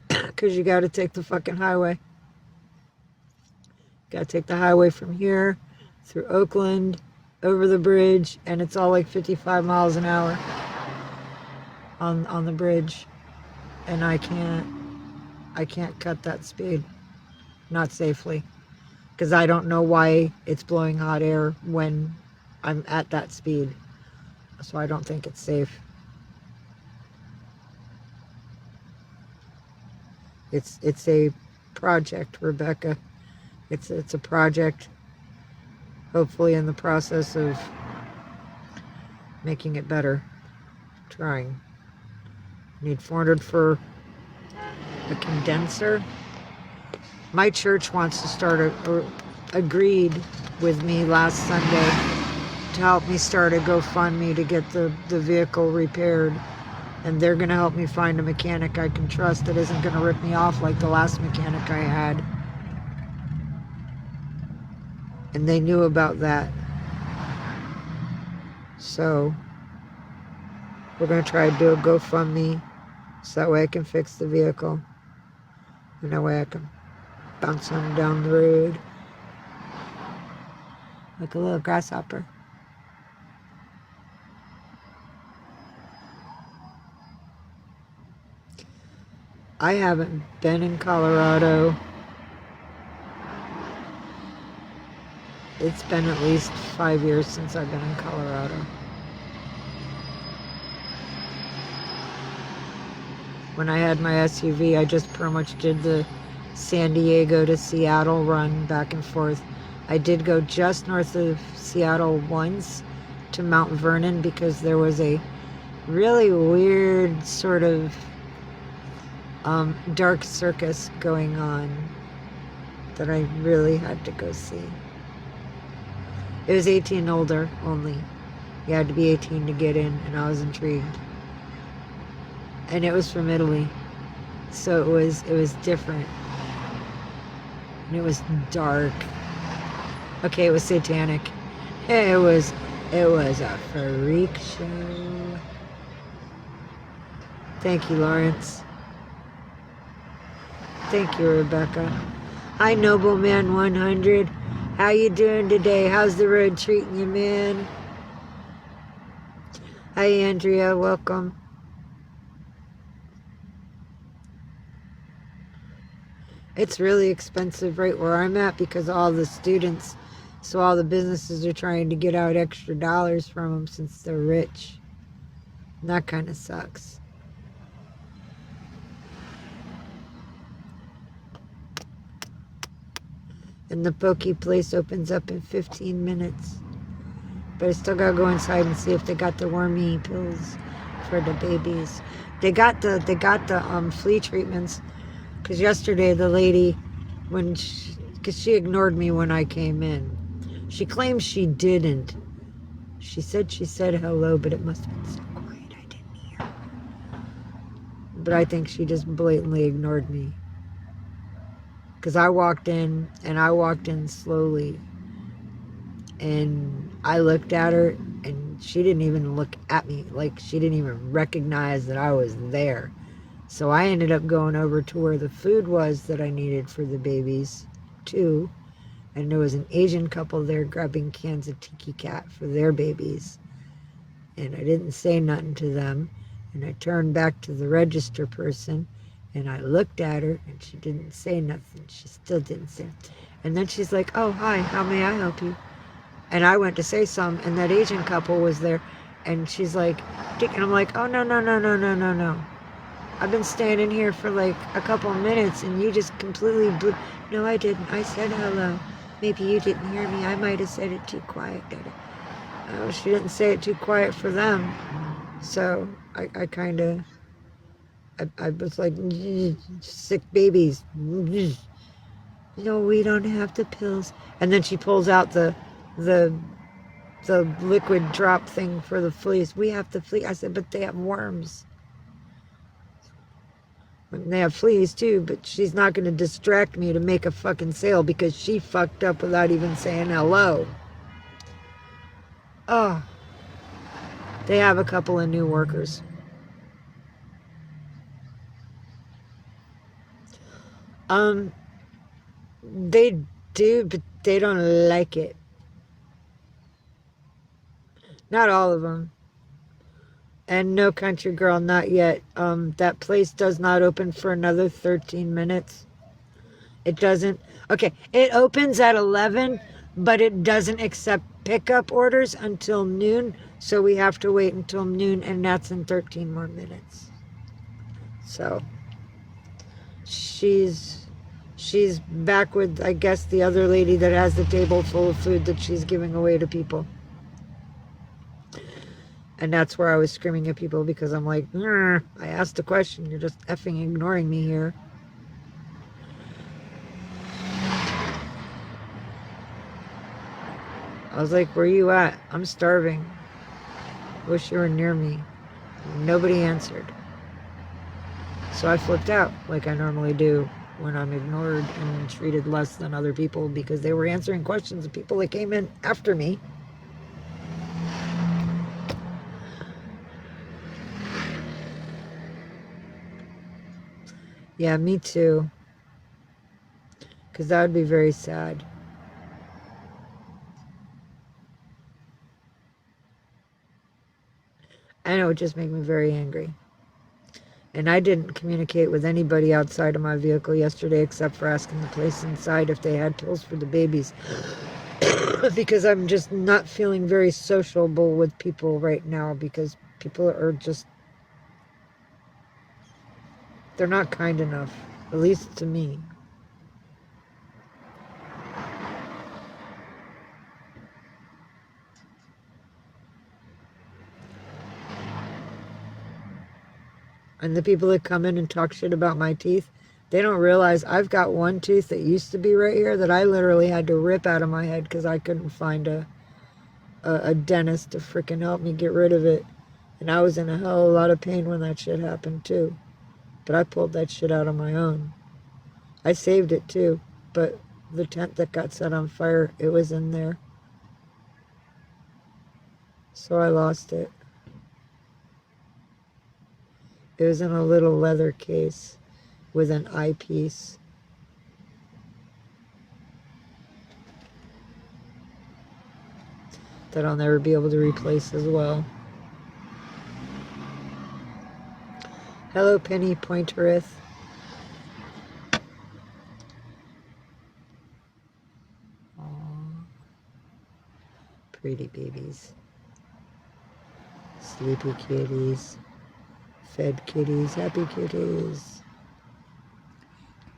because you got to take the fucking highway. Got to take the highway from here through Oakland over the bridge, and it's all like 55 miles an hour on the bridge, and I can't cut that speed, not safely, because I don't know why it's blowing hot air when I'm at that speed, so I don't think it's safe. It's a project, Rebecca. It's a project, hopefully in the process of making it better. Trying. Need 400 for a condenser. My church wants to start agreed with me last Sunday to help me start a GoFundMe to get the vehicle repaired. And they're going to help me find a mechanic I can trust that isn't going to rip me off like the last mechanic I had. And they knew about that. So we're going to try to do a GoFundMe so that way I can fix the vehicle. And that way I can bounce on down the road like a little grasshopper. I haven't been in Colorado. It's been at least 5 years since I've been in Colorado. When I had my SUV, I just pretty much did the San Diego to Seattle run back and forth. I did go just north of Seattle once to Mount Vernon because there was a really weird sort of dark circus going on that I really had to go see. It was 18 and older only. You had to be 18 to get in, and I was intrigued. And it was from Italy, so it was different, and it was dark. Okay, it was satanic. It was a freak show. Thank you, Lawrence. Thank you, Rebecca. Hi, Nobleman 100. How you doing today? How's the road treating you, man? Hi, Andrea. Welcome. It's really expensive right where I'm at because all the students, so all the businesses are trying to get out extra dollars from them since they're rich. And that kind of sucks. And the pokey place opens up in 15 minutes. But I still gotta go inside and see if they got the wormy pills for the babies. They got the flea treatments. Because yesterday the lady, because she ignored me when I came in. She claims she didn't. She said hello, but it must have been so quiet I didn't hear. But I think she just blatantly ignored me. Because I walked in slowly. And I looked at her, and she didn't even look at me. Like, she didn't even recognize that I was there. So I ended up going over to where the food was that I needed for the babies, too. And there was an Asian couple there grabbing cans of Tiki Cat for their babies. And I didn't say nothing to them. And I turned back to the register person, and I looked at her, and she didn't say nothing. She still didn't say nothing. And then she's like, "Oh, hi, how may I help you?" And I went to say something, and that Asian couple was there. And she's like, and I'm like, "Oh, no. I've been standing here for like a couple minutes, and you just completely blew." "No, I didn't. I said hello. Maybe you didn't hear me. I might have said it too quiet." Oh, she didn't say it too quiet for them. So I was like, "Sick babies. No, we don't have the pills." And then she pulls out the liquid drop thing for the fleas. "We have the fleas." I said, "But they have worms." And they have fleas too, but she's not going to distract me to make a fucking sale because she fucked up without even saying hello. Oh. They have a couple of new workers. They do, but they don't like it. Not all of them. And no, country girl, not yet. That place does not open for another 13 minutes. It doesn't. Okay, it opens at 11, but it doesn't accept pickup orders until noon. So we have to wait until noon, and that's in 13 more minutes. So she's back with, I guess, the other lady that has the table full of food that she's giving away to people. And that's where I was screaming at people because I'm like, I asked a question. You're just effing ignoring me here. I was like, where you at? I'm starving. Wish you were near me. Nobody answered. So I flipped out like I normally do when I'm ignored and treated less than other people because they were answering questions of people that came in after me. Yeah, me too. Because that would be very sad. I know, it just made me very angry. And I didn't communicate with anybody outside of my vehicle yesterday except for asking the place inside if they had pills for the babies. Because I'm just not feeling very sociable with people right now because people are just, they're not kind enough, at least to me. And the people that come in and talk shit about my teeth, they don't realize I've got one tooth that used to be right here that I literally had to rip out of my head because I couldn't find a dentist to freaking help me get rid of it. And I was in a hell of a lot of pain when that shit happened too. But I pulled that shit out on my own. I saved it too, but the tent that got set on fire, it was in there. So I lost it. It was in a little leather case with an eyepiece. That I'll never be able to replace as well. Hello, Penny Pointereth. Aww. Pretty babies. Sleepy kitties. Fed kitties. Happy kitties.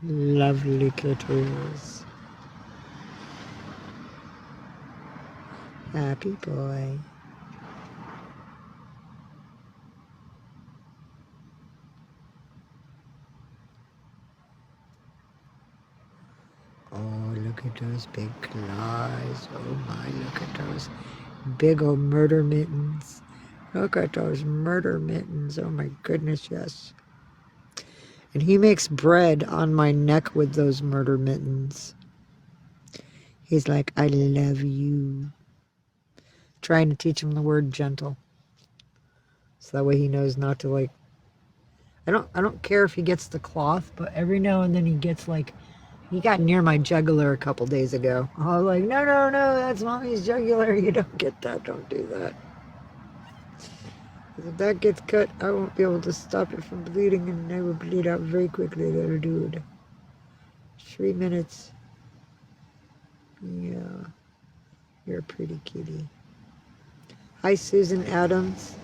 Lovely kitties. Happy boy. Oh, look at those big claws. Oh my, look at those big old murder mittens. Look at those murder mittens. Oh my goodness, yes. And he makes bread on my neck with those murder mittens. He's like, I love you. Trying to teach him the word gentle. So that way he knows not to like, I don't care if he gets the cloth, but every now and then he gets like, he got near my jugular a couple days ago. I was like, no, that's mommy's jugular. You don't get that. Don't do that. If that gets cut, I won't be able to stop it from bleeding, and I will bleed out very quickly, little dude. 3 minutes. Yeah. You're a pretty kitty. Hi, Susan Adams.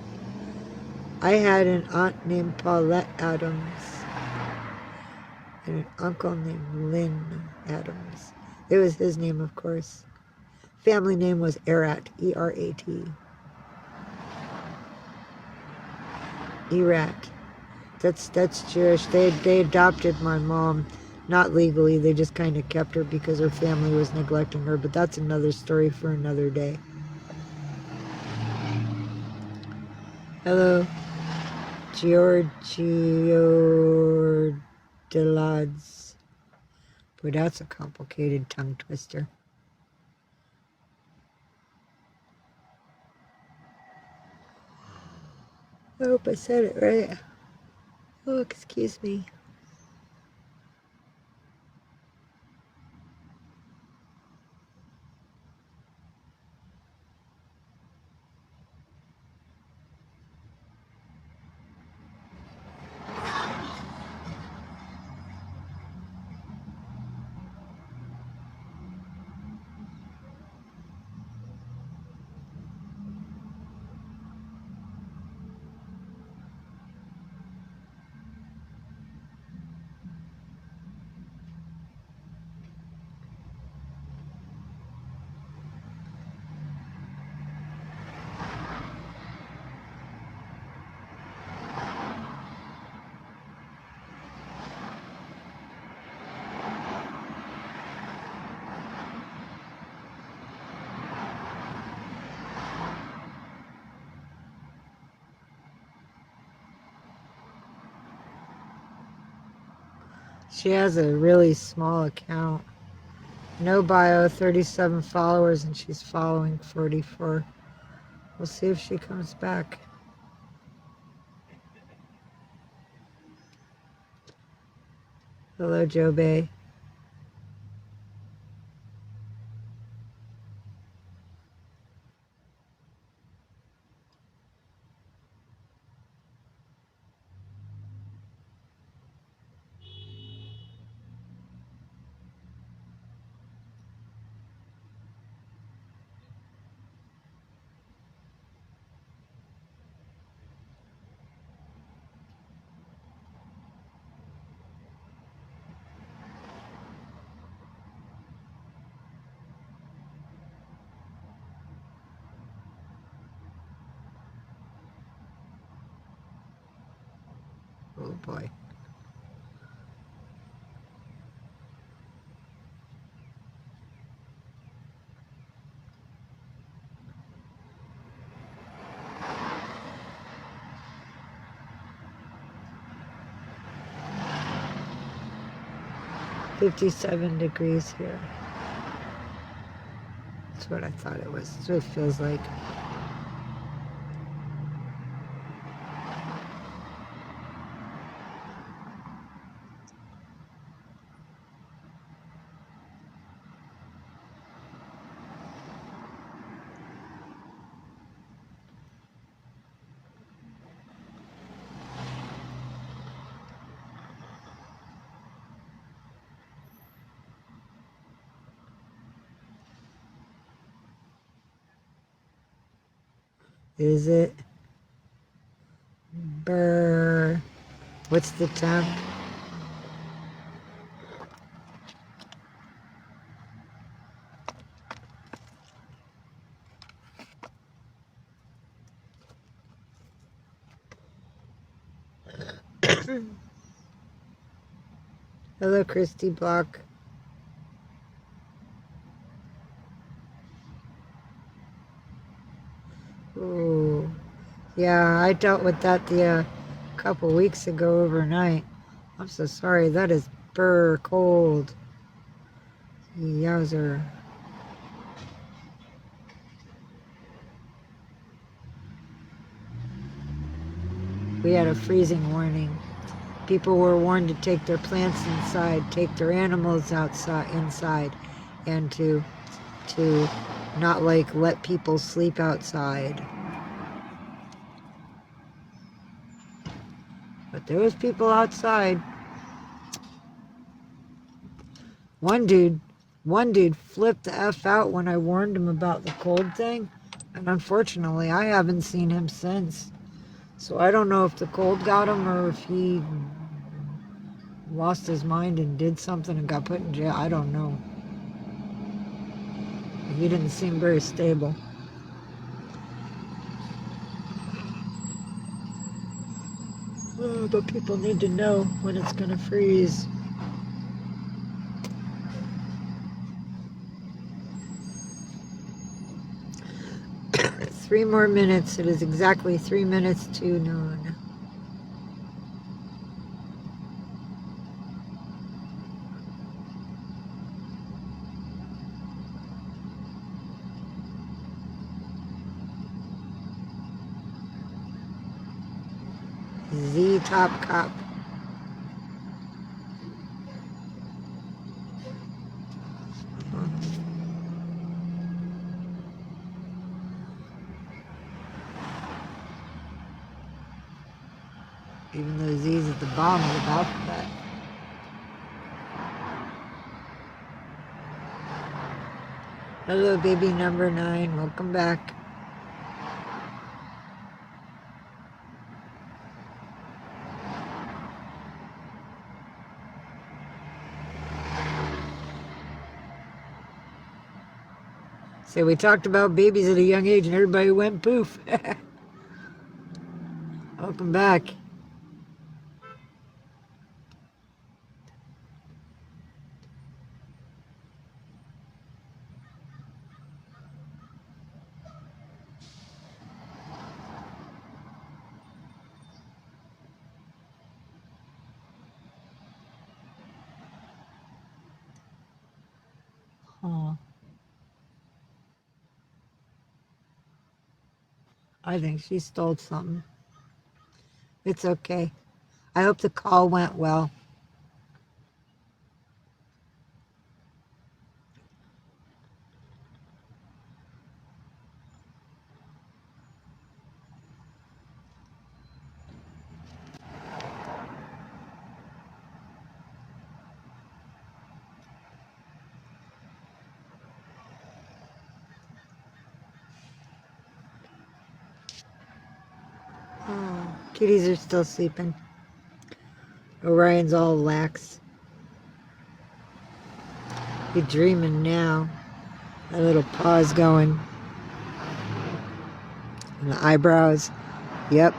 I had an aunt named Paulette Adams and an uncle named Lynn Adams. It was his name, of course. Family name was Erat, E-R-A-T. Erat. That's Jewish. They adopted my mom, not legally. They just kind of kept her because her family was neglecting her. But that's another story for another day. Hello, Giorgio Delads. Boy, that's a complicated tongue twister. I hope I said it right. Oh, excuse me. She has a really small account. No bio, 37 followers, and she's following 44. We'll see if she comes back. Hello, Joe Bay. Oh boy. $57 here. That's what I thought it was. That's what it feels like. Is it? Brr. What's the temp? Hello, Christy Block. Ooh. Yeah, I dealt with that the couple weeks ago overnight. I'm so sorry. That is burr cold. Yowzer. We had a freezing warning. People were warned to take their plants inside, take their animals inside, and to not let people sleep outside. But there was people outside. One dude flipped the F out when I warned him about the cold thing, and unfortunately I haven't seen him since. So I don't know if the cold got him or if he lost his mind and did something and got put in jail. I don't know. He didn't seem very stable. But people need to know when it's going to freeze. Three more minutes. It is exactly 3 minutes to noon. Z Top Cop. Even though Z's at the bottom of the alphabet. Hello, baby number 9. Welcome back. So we talked about babies at a young age and everybody went poof. Welcome back. Oh, I think she stole something. It's okay. I hope the call went well. Oh, kitties are still sleeping. Orion's all lax. He's dreaming now. That little paw's going. And the eyebrows. Yep.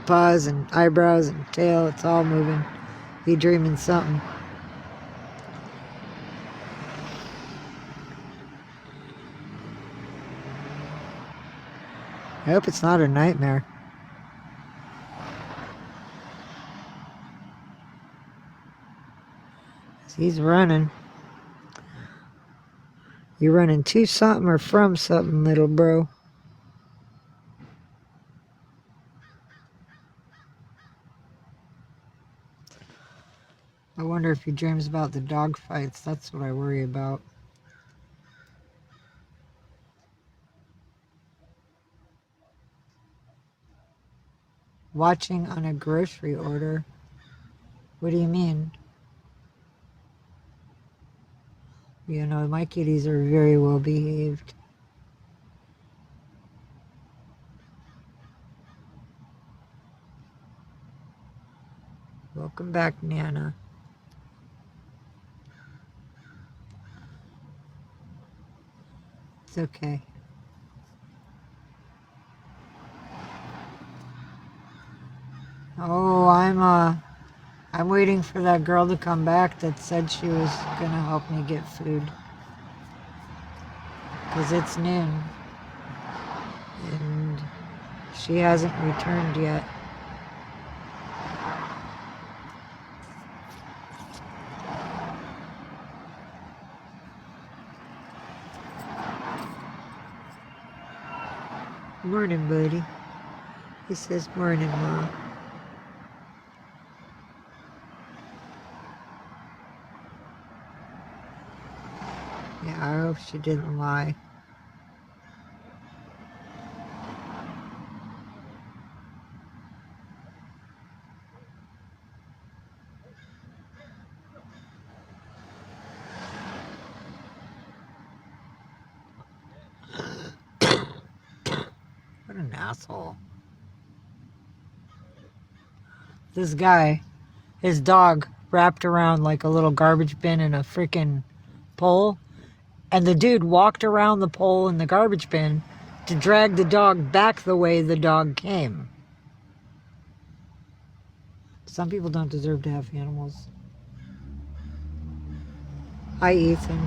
Paws and eyebrows and tail. It's all moving. He dreaming something. I hope it's not a nightmare. He's running. You running to something or from something, little bro? I wonder if he dreams about the dog fights. That's what I worry about. Watching on a grocery order. What do you mean? You know, my kitties are very well behaved. Welcome back, Nana. It's okay. Oh, I'm waiting for that girl to come back that said she was gonna help me get food. 'Cause it's noon. And she hasn't returned yet. Morning, buddy. He says morning, Mom. Yeah, I hope she didn't lie. What an asshole. This guy, his dog wrapped around like a little garbage bin in a freaking pole, and the dude walked around the pole in the garbage bin to drag the dog back the way the dog came. Some people don't deserve to have animals. Hi, Ethan.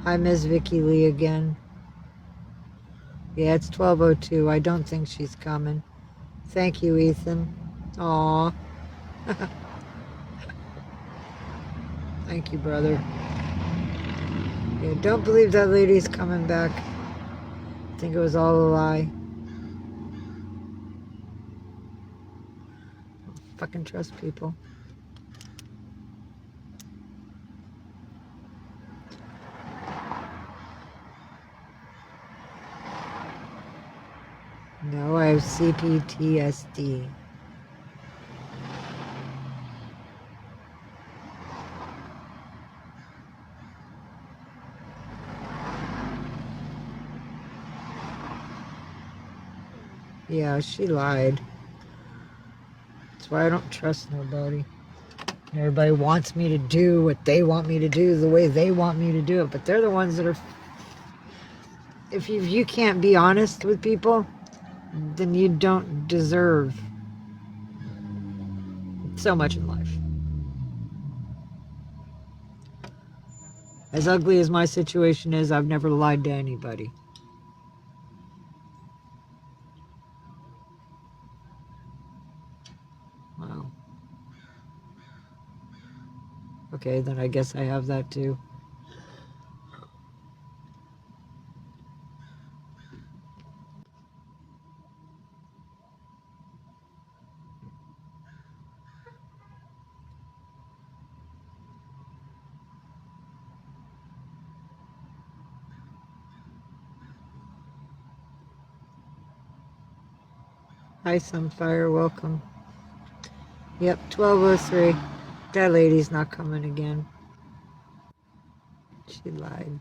Hi, Miss Vicky Lee again. Yeah, it's 12:02. I don't think she's coming. Thank you, Ethan. Aw. Thank you, brother. Yeah, don't believe that lady's coming back. I think it was all a lie. Don't fucking trust people. No, I have CPTSD. Yeah, she lied. That's why I don't trust nobody. Everybody wants me to do what they want me to do the way they want me to do it, but they're the ones that are... If you can't be honest with people, then you don't deserve so much in life. As ugly as my situation is, I've never lied to anybody. Wow. Okay, then I guess I have that too. Hi, Sunfire. Welcome. Yep, 12:03. That lady's not coming again. She lied.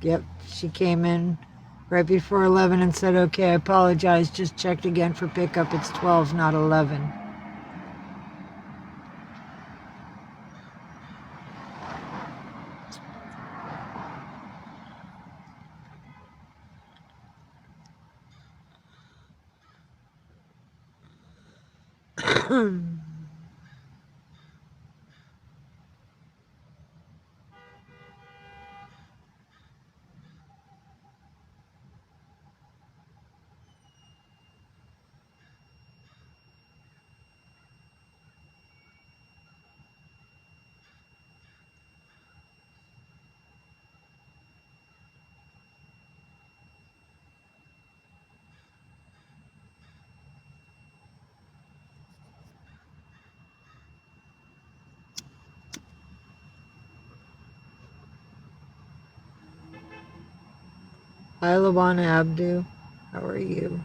Yep, she came in right before 11 and said, okay, I apologize, just checked again for pickup. It's 12, not 11. Hi, Labana Abdu. How are you?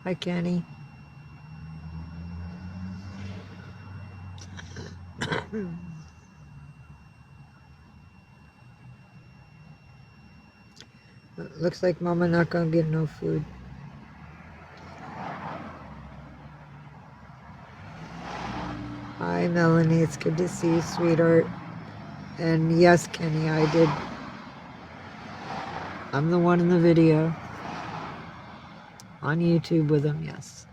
Hi, Kenny. Looks like Mama not gonna get no food. Hi, Melanie. It's good to see you, sweetheart. And yes, Kenny, I did. I'm the one in the video. On YouTube with him, yes.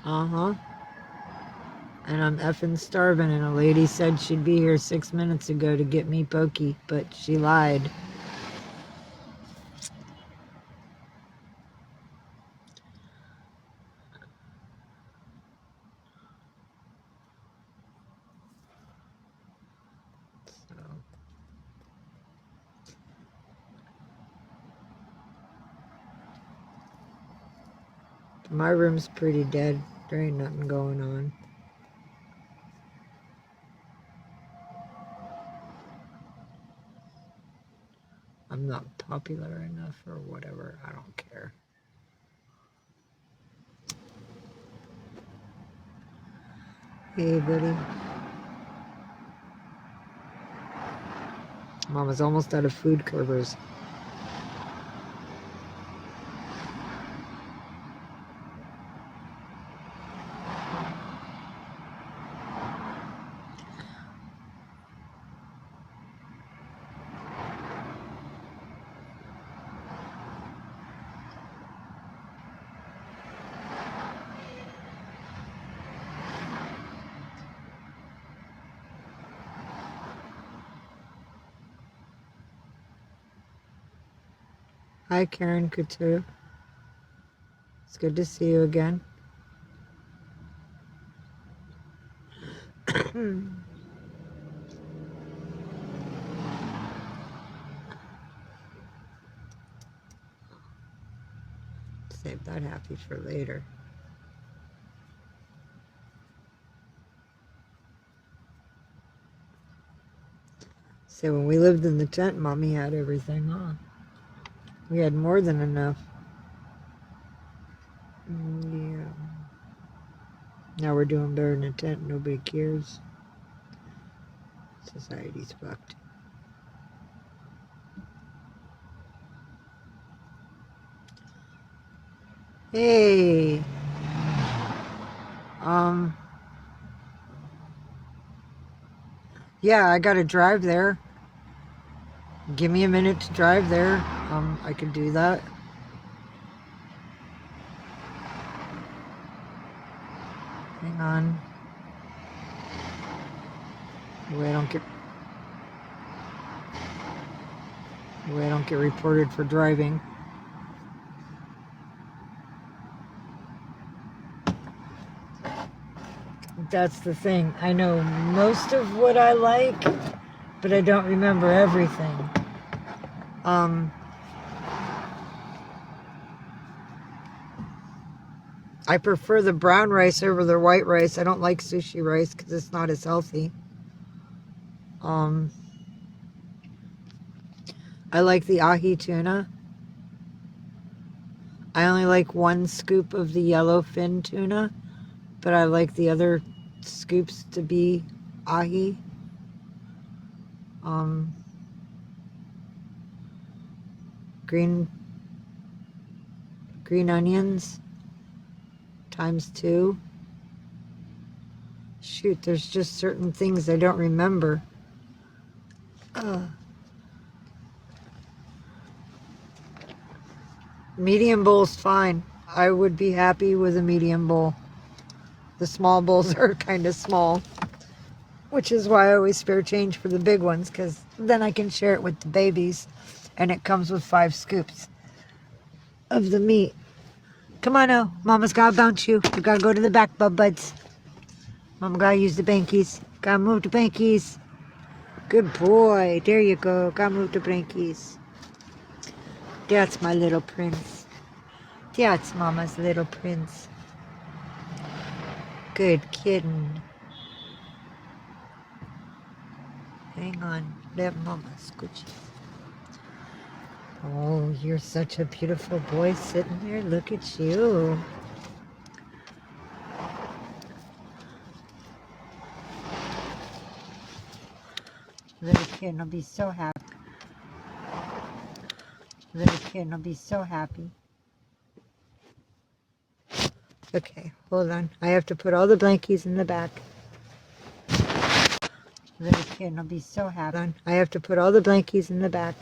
Uh-huh. And I'm effing starving, and a lady said she'd be here 6 minutes ago to get me pokey, but she lied. So. My room's pretty dead. There ain't nothing going on. I'm not popular enough or whatever. I don't care. Hey, buddy. Mama's almost out of food covers. Hi, Karen Couture. It's good to see you again. Save that happy for later. So when we lived in the tent, Mommy had everything on. We had more than enough. Yeah. Now we're doing better in the tent. Nobody cares. Society's fucked. Hey. Yeah, I gotta drive there. Give me a minute to drive there. I could do that. Hang on. Way I don't get reported for driving. That's the thing. I know most of what I like, but I don't remember everything. I prefer the brown rice over the white rice. I don't like sushi rice because it's not as healthy. I like the ahi tuna. I only like one scoop of the yellowfin tuna, but I like the other scoops to be ahi. Green onions ×2. Shoot, there's just certain things I don't remember. Medium bowl's fine. I would be happy with a medium bowl. The small bowls are kind of small, which is why I always spare change for the big ones, because then I can share it with the babies, and it comes with 5 scoops of the meat. Come on now, Mama's gotta bounce you. You gotta go to the back, buds. Mama gotta use the bankies. Gotta move the bankies. Good boy. There you go. Gotta move the bankies. That's my little prince. That's Mama's little prince. Good kitten. Hang on. Let Mama scooch you. Oh, you're such a beautiful boy sitting there. Look at you. Little kitten will be so happy. Little kitten will be so happy. Okay, hold on. I have to put all the blankies in the back. Little kitten will be so happy. I have to put all the blankies in the back.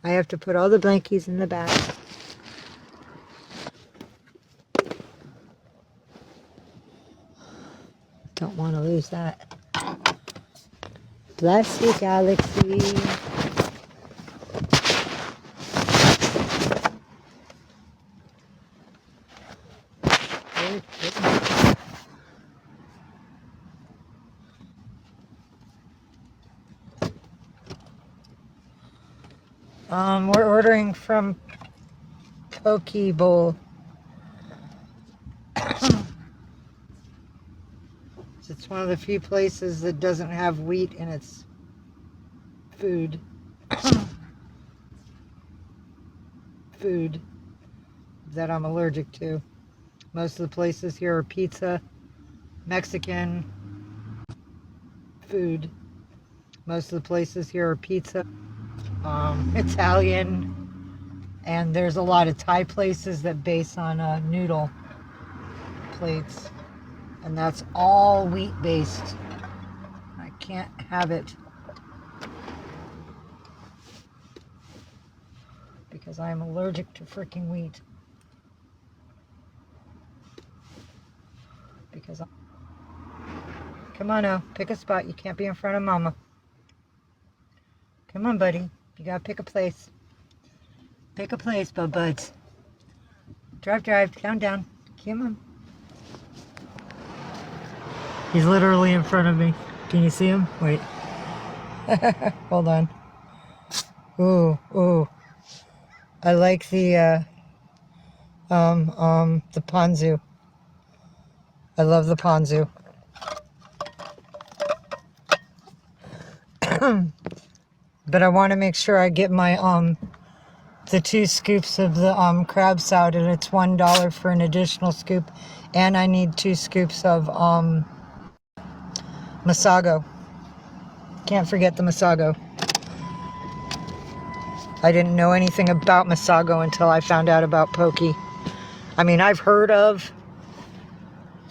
I have to put all the blankies in the back. Don't want to lose that. Bless you, Galaxy. We're ordering from Poke Bowl. It's one of the few places that doesn't have wheat in its food. Food that I'm allergic to. Most of the places here are pizza, Mexican food. Most of the places here are pizza, Italian, and there's a lot of Thai places that base on noodle plates, and that's all wheat based. I can't have it because I am allergic to freaking wheat. Come on now, pick a spot. You can't be in front of Mama. Come on, buddy. You gotta pick a place. Pick a place, buds. Drive, down. Come on. He's literally in front of me. Can you see him? Wait. Hold on. Ooh. I like the ponzu. I love the ponzu. But I want to make sure I get my the 2 scoops of the crab salad, and it's $1 for an additional scoop, and I need 2 scoops of masago. Can't forget the masago. I didn't know anything about masago until I found out about Poke. I mean, I've heard of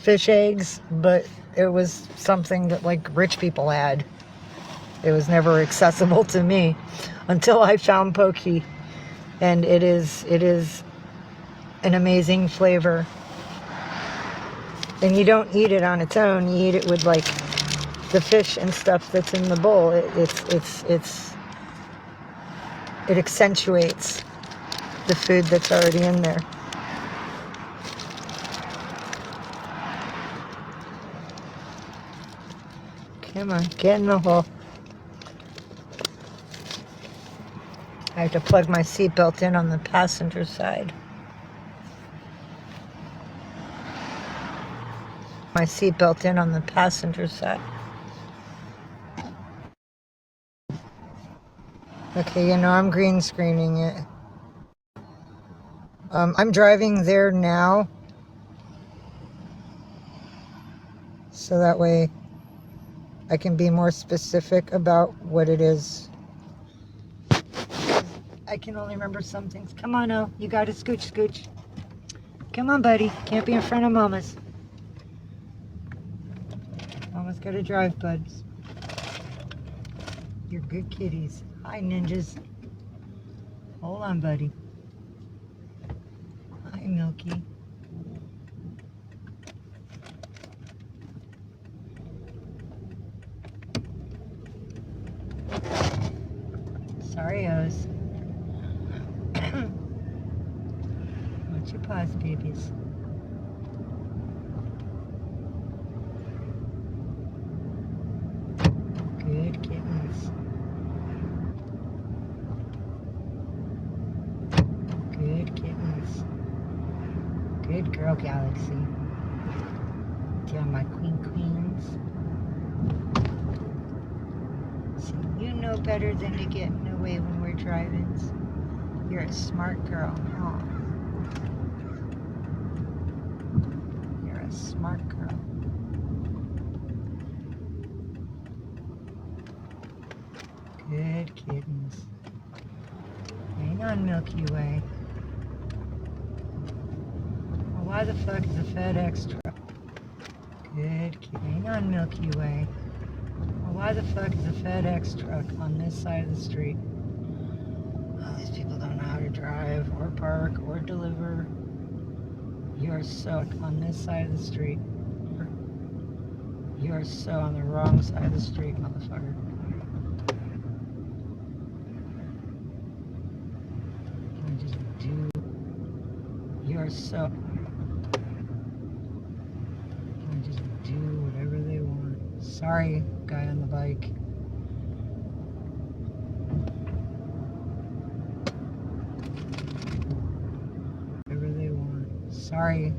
fish eggs, but it was something that like rich people had. It was never accessible to me until I found poke, and it is an amazing flavor. And you don't eat it on its own. You eat it with like the fish and stuff that's in the bowl. It accentuates the food that's already in there. Come on, get in the hole. I have to plug my seatbelt in on the passenger side. My seatbelt in on the passenger side. Okay, I'm green screening it. I'm driving there now, so that way I can be more specific about what it is. I can only remember some things. Come on, oh, you gotta scooch. Come on, buddy. Can't be in front of Mama's. Mama's gotta drive, buds. You're good kitties. Hi, ninjas. Hold on, buddy. Hi, Milky. Sorry-os. Watch your paws, babies. Good kittens. Good kittens. Good girl, Galaxy. Tell my queens. See, you know better than to get in the way when we're driving. You're a smart girl. Oh. You're a smart girl. Good kittens. Hang on, Milky Way. Well, why the fuck is a FedEx truck? Good kid. Hang on, Milky Way. Well, why the fuck is a FedEx truck on this side of the street? Oh, these people don't know how to drive or park or deliver. You are so on this side of the street. You are so on the wrong side of the street, motherfucker. You are so. Can just do whatever they want. Sorry, guy on the bike. Whatever they want. Sorry.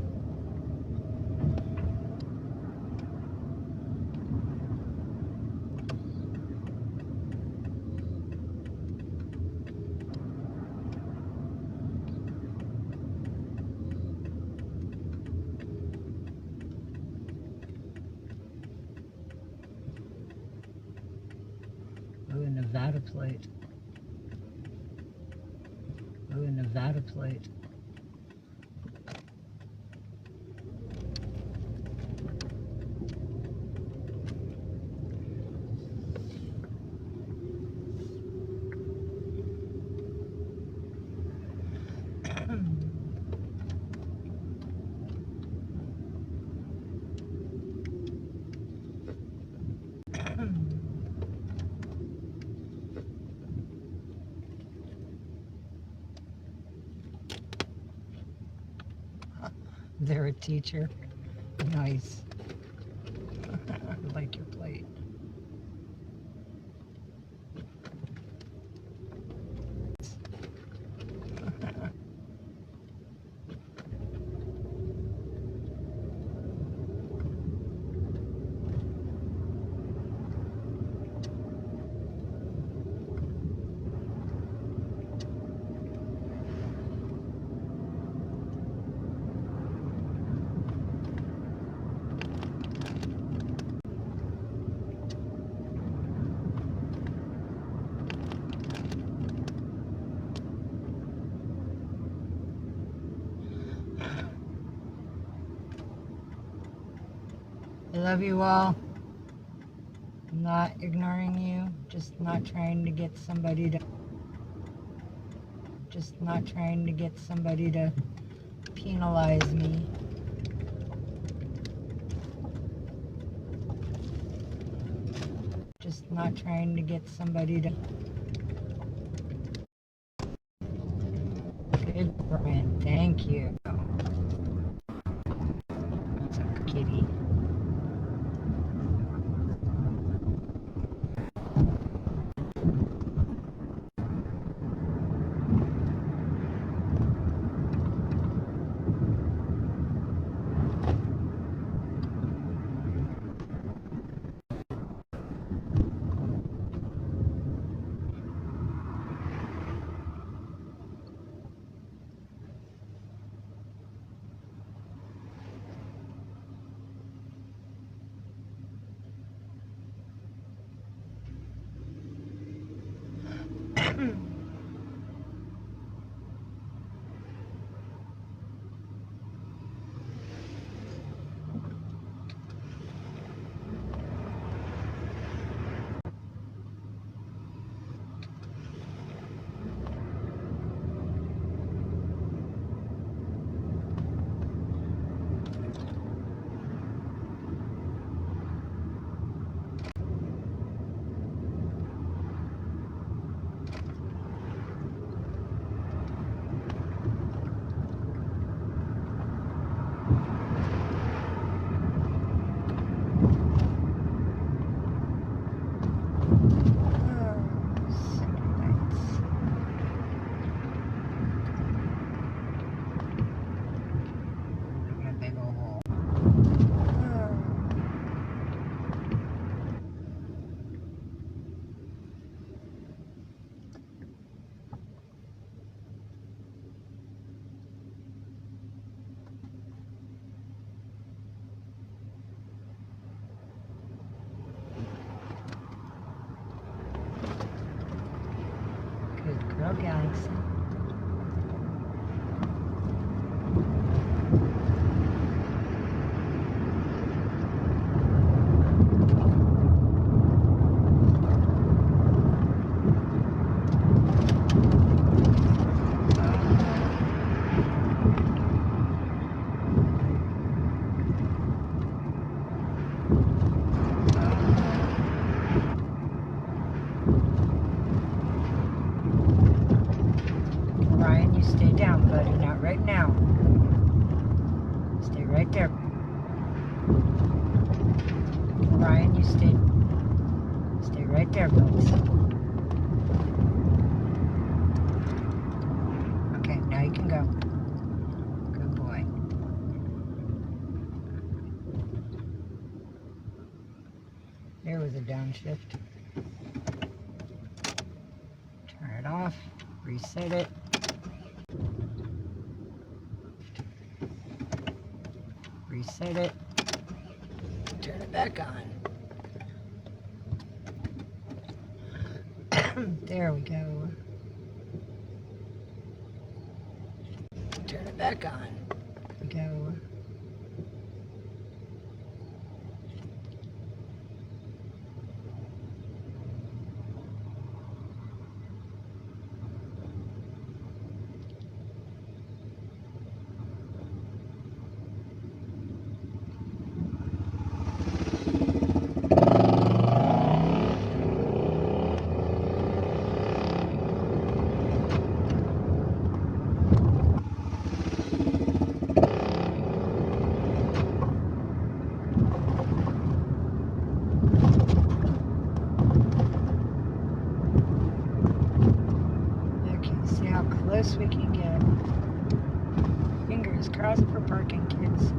Oh, a Nevada plate. Oh, a Nevada plate. They're a teacher. Nice. I like your plate. love you all. I'm not ignoring you, just not trying to get somebody to penalize me. Just not trying to get somebody to. Good, Brian. Thank you. What's up, Kitty? Good girl, Galaxy. Ryan, you stay down, buddy. Not right now. Stay right there. Ryan, you stay right there, buddy. Okay, now you can go. Good boy. There was a downshift. Turn it off. Reset it. Reset it. Turn it back on. There we go. Turn it back on. There we go. Close we can get. Fingers crossed for parking, kids.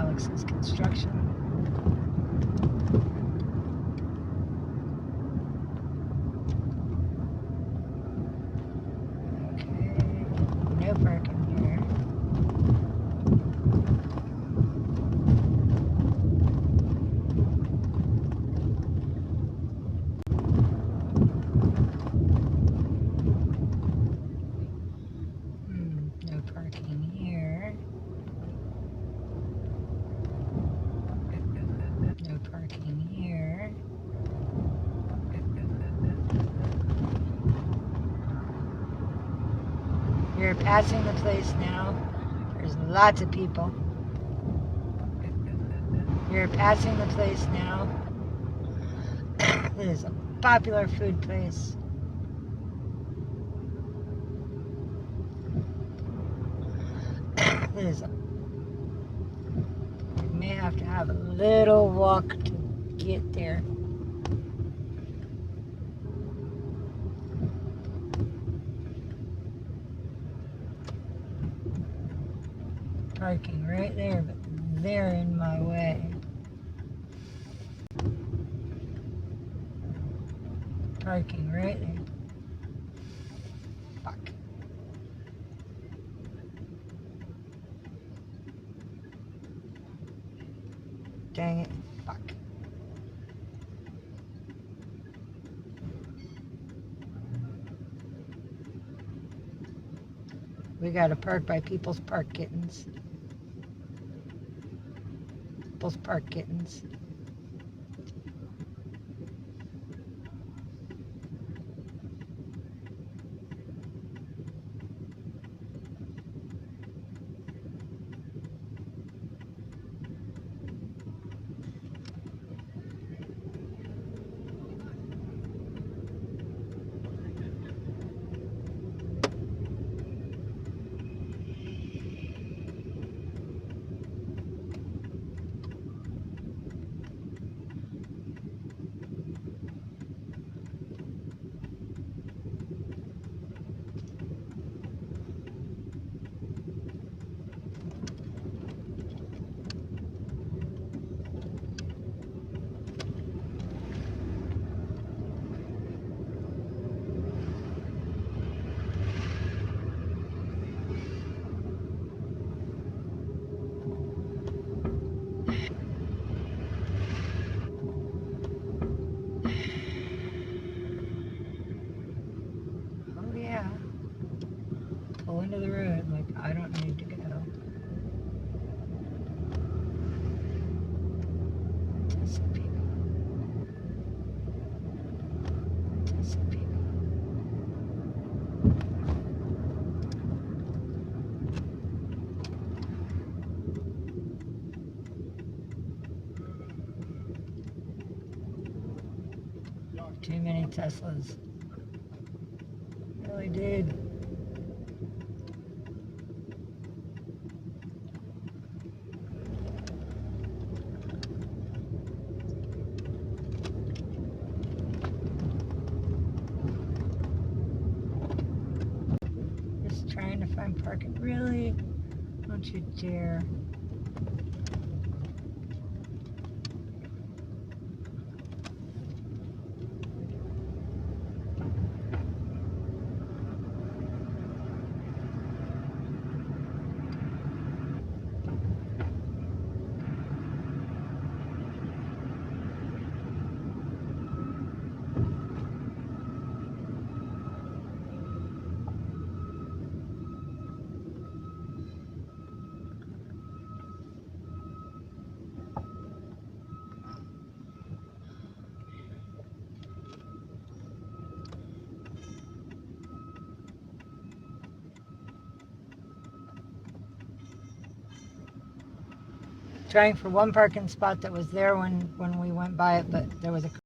Alex's construction. Okay, no parking here. No parking Parking here. We're passing the place now. There's lots of people. We're passing the place now. This is a popular food place. This is we may have to have a little walk to get there. Parking right there, but they're in my way. Parking right there. Fuck. Dang it. Fuck. We gotta park by People's Park Kittens. People's Park Kittens. Oh yeah. Pull into the road like I don't need to go. Some people. Some people. Too many Teslas. Really did. Just trying to find parking. Really? Don't you dare. Trying for one parking spot that was there when we went by it, but there was a